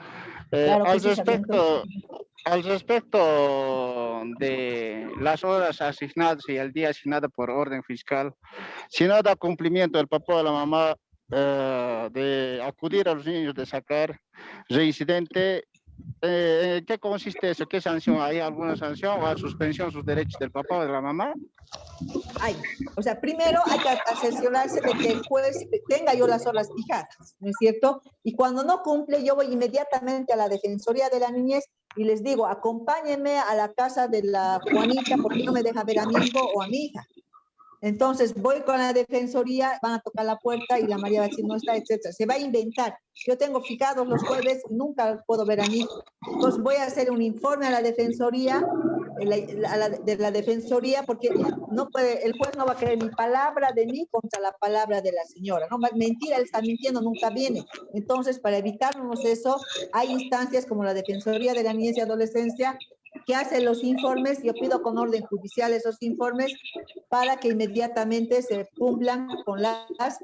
Claro que al sí, sargento. respecto de las horas asignadas y el día asignado por orden fiscal, si no da cumplimiento el papá o la mamá de acudir a los niños, de sacar reincidente, ¿en qué consiste eso? ¿Qué sanción? ¿Hay alguna sanción o suspensión sus derechos del papá o de la mamá? Hay. O sea, primero hay que asegurarse de que el juez tenga yo las horas fijadas, ¿no es cierto? Y cuando no cumple, yo voy inmediatamente a la Defensoría de la Niñez y les digo, acompáñenme a la casa de la Juanita porque no me deja ver a mi hijo o a mi hija. Entonces voy con la Defensoría, van a tocar la puerta y la María va a decir no está, etcétera. Se va a inventar. Yo tengo fijados los jueves, nunca puedo ver a mi hijo. Entonces voy a hacer un informe a la Defensoría, de la Defensoría, porque no puede, el juez no va a creer mi palabra de mí contra la palabra de la señora. No, mentira, él está mintiendo, nunca viene. Entonces, para evitarnos eso, hay instancias como la Defensoría de la Niñez y Adolescencia que hace los informes. Yo pido con orden judicial esos informes para que inmediatamente se cumplan con las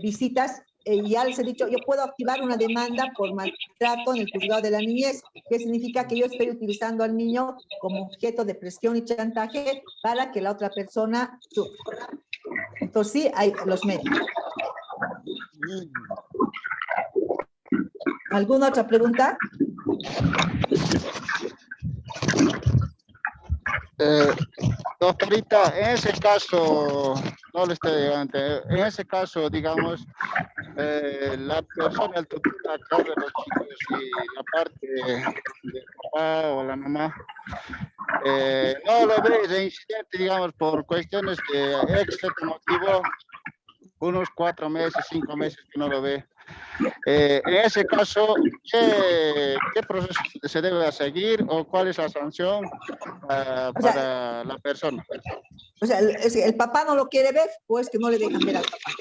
visitas. Ya les he dicho, yo puedo activar una demanda por maltrato en el juzgado de la niñez, que significa que yo estoy utilizando al niño como objeto de presión y chantaje para que la otra persona sufra. Entonces sí, hay los medios. ¿Alguna otra pregunta? Doctorita, en ese caso, no le estoy llegando, en ese caso, digamos, la persona, el tutor a cargo de los chicos y la parte del papá o la mamá, no lo ve de incidente, digamos, por cuestiones de extra motivo, unos 4 meses, 5 meses que no lo ve. En ese caso, ¿qué proceso se debe seguir o cuál es la sanción para la persona? O sea, ¿el papá no lo quiere ver o es que no le dejan ver al papá?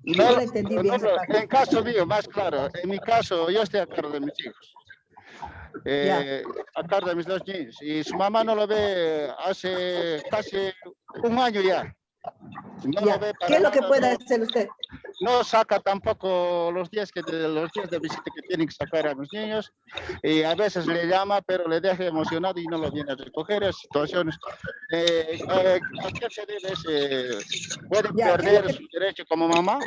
No lo entendí bien. En caso mío, más claro, en mi caso, yo estoy a cargo de mis hijos. A cargo de mis 2 niños. Y su mamá no lo ve hace casi un año ya. No lo ve para ¿Qué es lo que nada, puede hacer usted? No saca tampoco los días de visita que tienen que sacar a los niños, y a veces le llama, pero le deja emocionado y no lo viene a recoger. Es situaciones. ¿A qué se debe ¿Puede perder su derecho como mamá?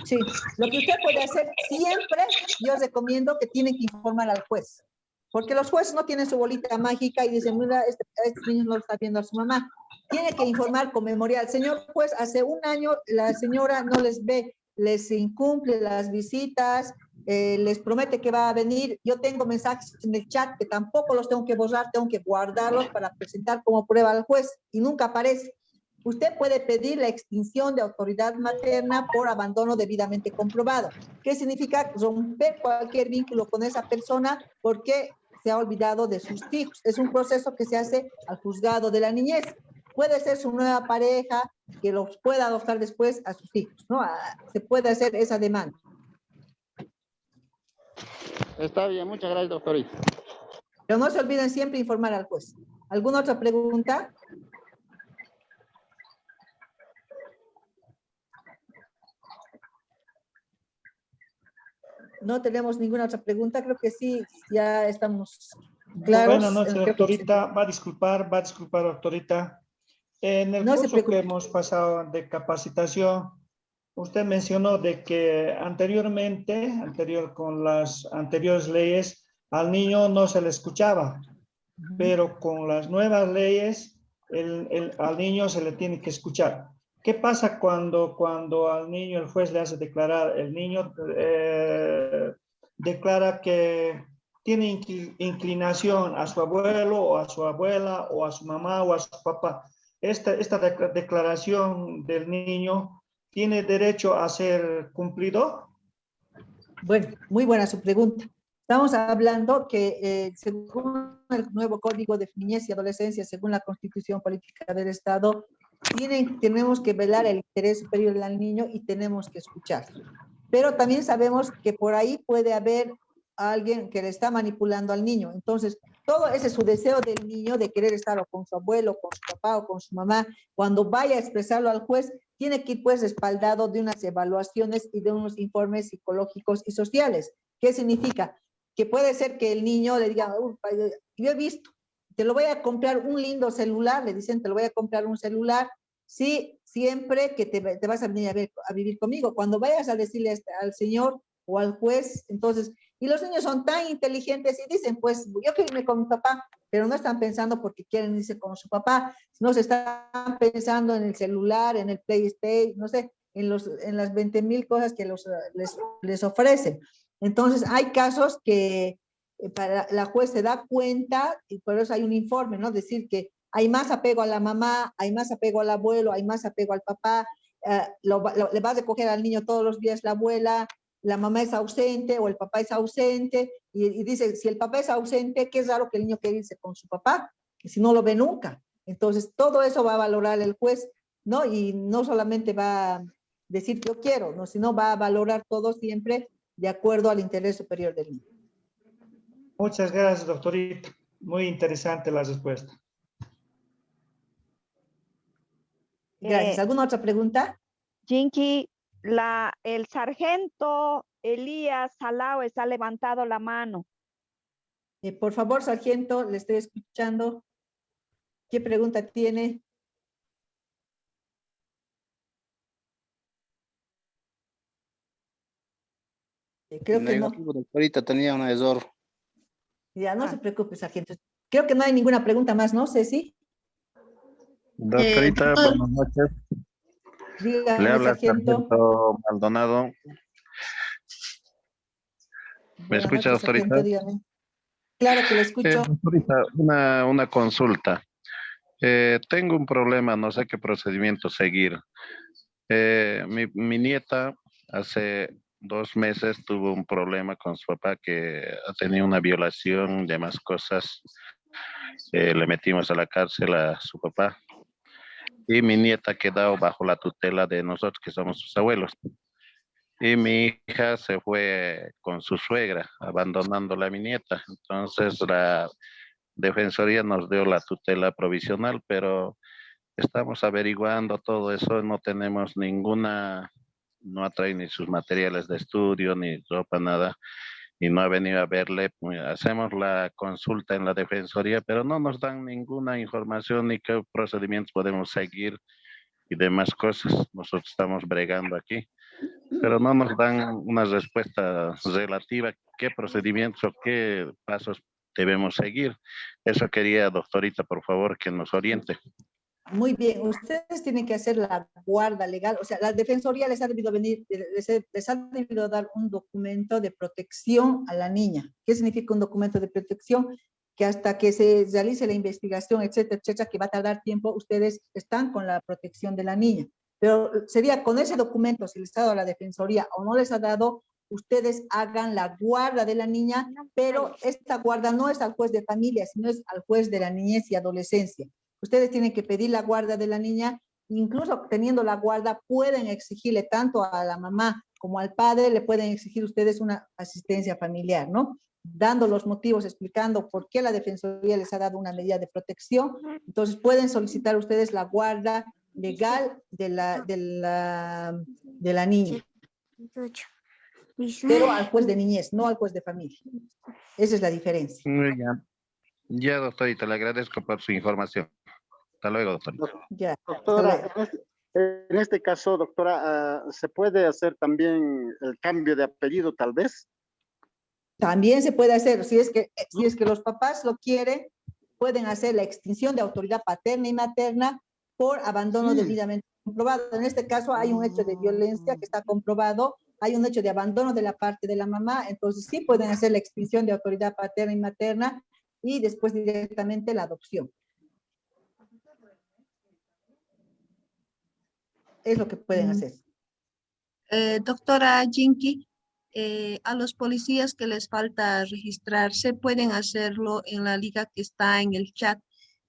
Sí, lo que usted puede hacer siempre, yo recomiendo que tiene que informar al juez, porque los jueces no tienen su bolita mágica y dicen, mira, este niño no lo está viendo a su mamá. Tiene que informar con memorial. Señor juez, hace un año la señora no les ve, les incumple las visitas, les promete que va a venir. Yo tengo mensajes en el chat que tampoco los tengo que borrar, tengo que guardarlos para presentar como prueba al juez y nunca aparece. Usted puede pedir la extinción de autoridad materna por abandono debidamente comprobado. ¿Qué significa? Romper cualquier vínculo con esa persona porque se ha olvidado de sus hijos. Es un proceso que se hace al juzgado de la niñez. Puede ser su nueva pareja que los pueda adoptar después a sus hijos, ¿no? Se puede hacer esa demanda. Está bien, muchas gracias, doctorita. Pero no se olviden siempre informar al juez. ¿Alguna otra pregunta? No tenemos ninguna otra pregunta, creo que sí, ya estamos claros. Buenas noches, doctorita. Va a disculpar, doctorita. En el curso que hemos pasado de capacitación, usted mencionó de que anterior con las anteriores leyes, al niño no se le escuchaba, pero con las nuevas leyes, al niño se le tiene que escuchar. ¿Qué pasa cuando al niño el juez le hace declarar, el niño declara que tiene inclinación a su abuelo o a su abuela o a su mamá o a su papá? Esta declaración del niño tiene derecho a ser cumplido? Bueno, muy buena su pregunta. Estamos hablando que según el nuevo Código de Niñez y Adolescencia, según la Constitución Política del Estado, tenemos que velar el interés superior del niño y tenemos que escucharlo. pero también sabemos que por ahí puede haber alguien que le está manipulando al niño. Entonces, todo ese es su deseo del niño de querer estar o con su abuelo, con su papá o con su mamá. Cuando vaya a expresarlo al juez, tiene que ir pues respaldado de unas evaluaciones y de unos informes psicológicos y sociales. ¿Qué significa? Que puede ser que el niño le diga, yo he visto, te lo voy a comprar un lindo celular, le dicen, te lo voy a comprar un celular, sí, siempre que te vas a venir a vivir conmigo. Cuando vayas a decirle al señor o al juez, entonces, y los niños son tan inteligentes y dicen, pues yo quiero irme con mi papá, pero no están pensando porque quieren irse con su papá, no se están pensando en el celular, en el PlayStation, no sé, en las 20,000 cosas que les ofrecen. Entonces, hay casos que para la juez se da cuenta y por eso hay un informe, ¿no? Decir que hay más apego a la mamá, hay más apego al abuelo, hay más apego al papá, le va a recoger al niño todos los días la abuela, la mamá es ausente o el papá es ausente, y dice, si el papá es ausente, qué raro que el niño quiera irse con su papá, que si no lo ve nunca. Entonces, todo eso va a valorar el juez, ¿no? Y no solamente va a decir yo quiero, ¿no? Sino va a valorar todo siempre de acuerdo al interés superior del niño. Muchas gracias, doctorita. Muy interesante la respuesta. Gracias. ¿Alguna otra pregunta? Jinky, el sargento Elías Salaoes ha levantado la mano. Por favor, sargento, le estoy escuchando. ¿Qué pregunta tiene? Creo que no. Ahorita tenía un error. Ya, no se preocupe, sargento. Creo que no hay ninguna pregunta más, ¿no, Ceci? Doctorita, buenas noches. Dígame, Le habla sargento. Sargento Maldonado. ¿Me Buenas escucha, noches, doctorita? sargento, dígame. Claro que le escucho. Doctorita, una consulta. Tengo un problema, no sé qué procedimiento seguir. Mi nieta hace 2 meses tuvo un problema con su papá que ha tenido una violación y demás cosas. Le metimos a la cárcel a su papá. Y mi nieta ha quedado bajo la tutela de nosotros, que somos sus abuelos. Y mi hija se fue con su suegra, abandonándola a mi nieta. Entonces la Defensoría nos dio la tutela provisional, pero estamos averiguando todo eso, no tenemos ninguna, no ha traído ni sus materiales de estudio, ni ropa, nada, y no ha venido a verle. Hacemos la consulta en la Defensoría, pero no nos dan ninguna información ni qué procedimientos podemos seguir y demás cosas. Nosotros estamos bregando aquí, pero no nos dan una respuesta relativa, qué procedimientos o qué pasos debemos seguir. Eso quería, doctorita, por favor, que nos oriente. Muy bien, ustedes tienen que hacer la guarda legal, o sea, la Defensoría les ha debido dar un documento de protección a la niña. ¿Qué significa un documento de protección? Que hasta que se realice la investigación, etcétera, etcétera, que va a tardar tiempo, ustedes están con la protección de la niña. Pero sería con ese documento, si les ha dado a la Defensoría o no les ha dado, ustedes hagan la guarda de la niña, pero esta guarda no es al juez de familia, sino es al juez de la niñez y adolescencia. Ustedes tienen que pedir la guarda de la niña, incluso teniendo la guarda, pueden exigirle tanto a la mamá como al padre, le pueden exigir ustedes una asistencia familiar, ¿no? Dando los motivos, explicando por qué la Defensoría les ha dado una medida de protección. Entonces pueden solicitar ustedes la guarda legal de la niña. Pero al juez de niñez, no al juez de familia. Esa es la diferencia. Muy bien. Ya, doctorita, le agradezco por su información. Hasta luego, doctorita. Ya. Doctora, en este caso, doctora, ¿se puede hacer también el cambio de apellido, tal vez? También se puede hacer, si es que los papás lo quieren, pueden hacer la extinción de autoridad paterna y materna por abandono debidamente comprobado. En este caso hay un hecho de violencia que está comprobado, hay un hecho de abandono de la parte de la mamá, entonces sí pueden hacer la extinción de autoridad paterna y materna y después directamente la adopción. Es lo que pueden hacer. Doctora Jinky, a los policías que les falta registrarse, pueden hacerlo en la liga que está en el chat.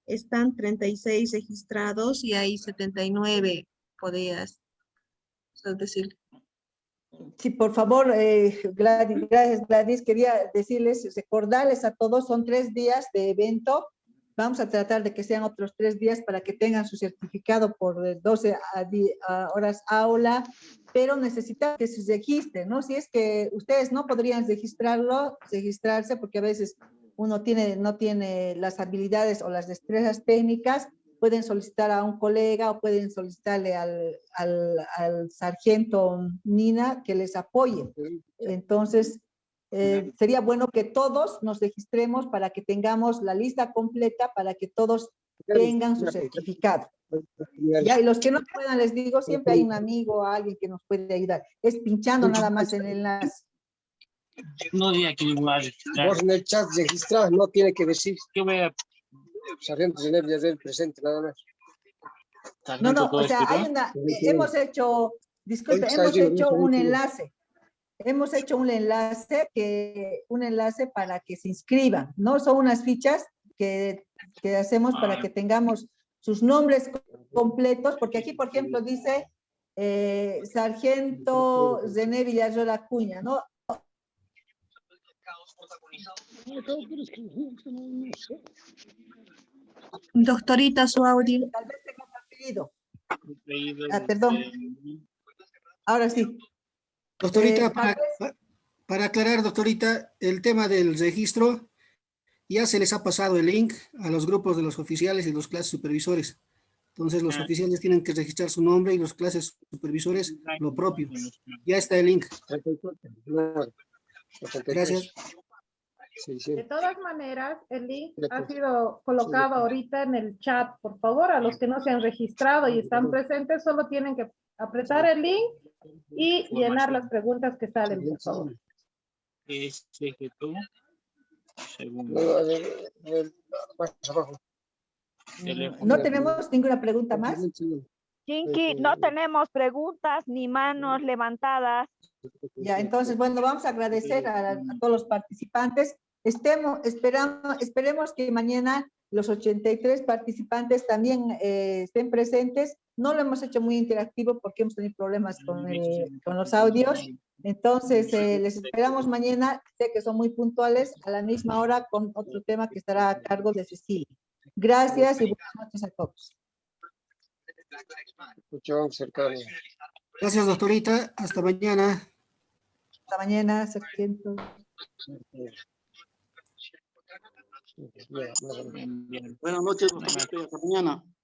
Están 36 registrados y hay 79, podrías decir. Sí, por favor, Gladys, gracias Gladys. Quería decirles, recordarles a todos, son 3 días de evento. Vamos a tratar de que sean otros 3 días para que tengan su certificado por 12 horas aula, pero necesitamos que se registren, ¿no? Si es que ustedes no podrían registrarse porque a veces uno no tiene las habilidades o las destrezas técnicas, pueden solicitar a un colega o pueden solicitarle al sargento Nina que les apoye. Entonces, sería bueno que todos nos registremos para que tengamos la lista completa, para que todos tengan su certificado. Ya, y los que no puedan, les digo, siempre hay un amigo o alguien que nos puede ayudar. Es pinchando nada más en el enlace. No diga que me voy a registrar. Vos en el chat registrado, no tiene que decir. ¿Qué voy a...? Sargento Zener Villarreal presente, nada más. No, o sea, hemos hecho, disculpe, hemos hecho un enlace. Hemos hecho un enlace para que se inscriban, ¿no? Son unas fichas que hacemos para que tengamos sus nombres completos, porque aquí, por ejemplo, dice Sargento Zener Villarreal Acuña, ¿no? Doctorita, su audio. Tal vez tenga apellido. Perdón. Ahora sí. Doctorita, para aclarar, doctorita, el tema del registro, ya se les ha pasado el link a los grupos de los oficiales y los clases supervisores. Entonces, los oficiales tienen que registrar su nombre y los clases supervisores lo propio. Ya está el link. Gracias. De todas maneras, el link ha sido colocado ahorita en el chat. Por favor, a los que no se han registrado y están presentes, solo tienen que apretar el link y llenar las preguntas que salen, por favor. No tenemos ninguna pregunta más. Chinky, no tenemos preguntas ni manos levantadas. Ya, entonces, bueno, vamos a agradecer a todos los participantes. Esperemos que mañana los 83 participantes también estén presentes. No lo hemos hecho muy interactivo porque hemos tenido problemas con los audios. Entonces, les esperamos mañana. Sé que son muy puntuales a la misma hora con otro tema que estará a cargo de Cecilia. Gracias y buenas noches a todos. Gracias, doctorita. Hasta mañana. Hasta mañana, sargento. Buenas noches, hasta mañana.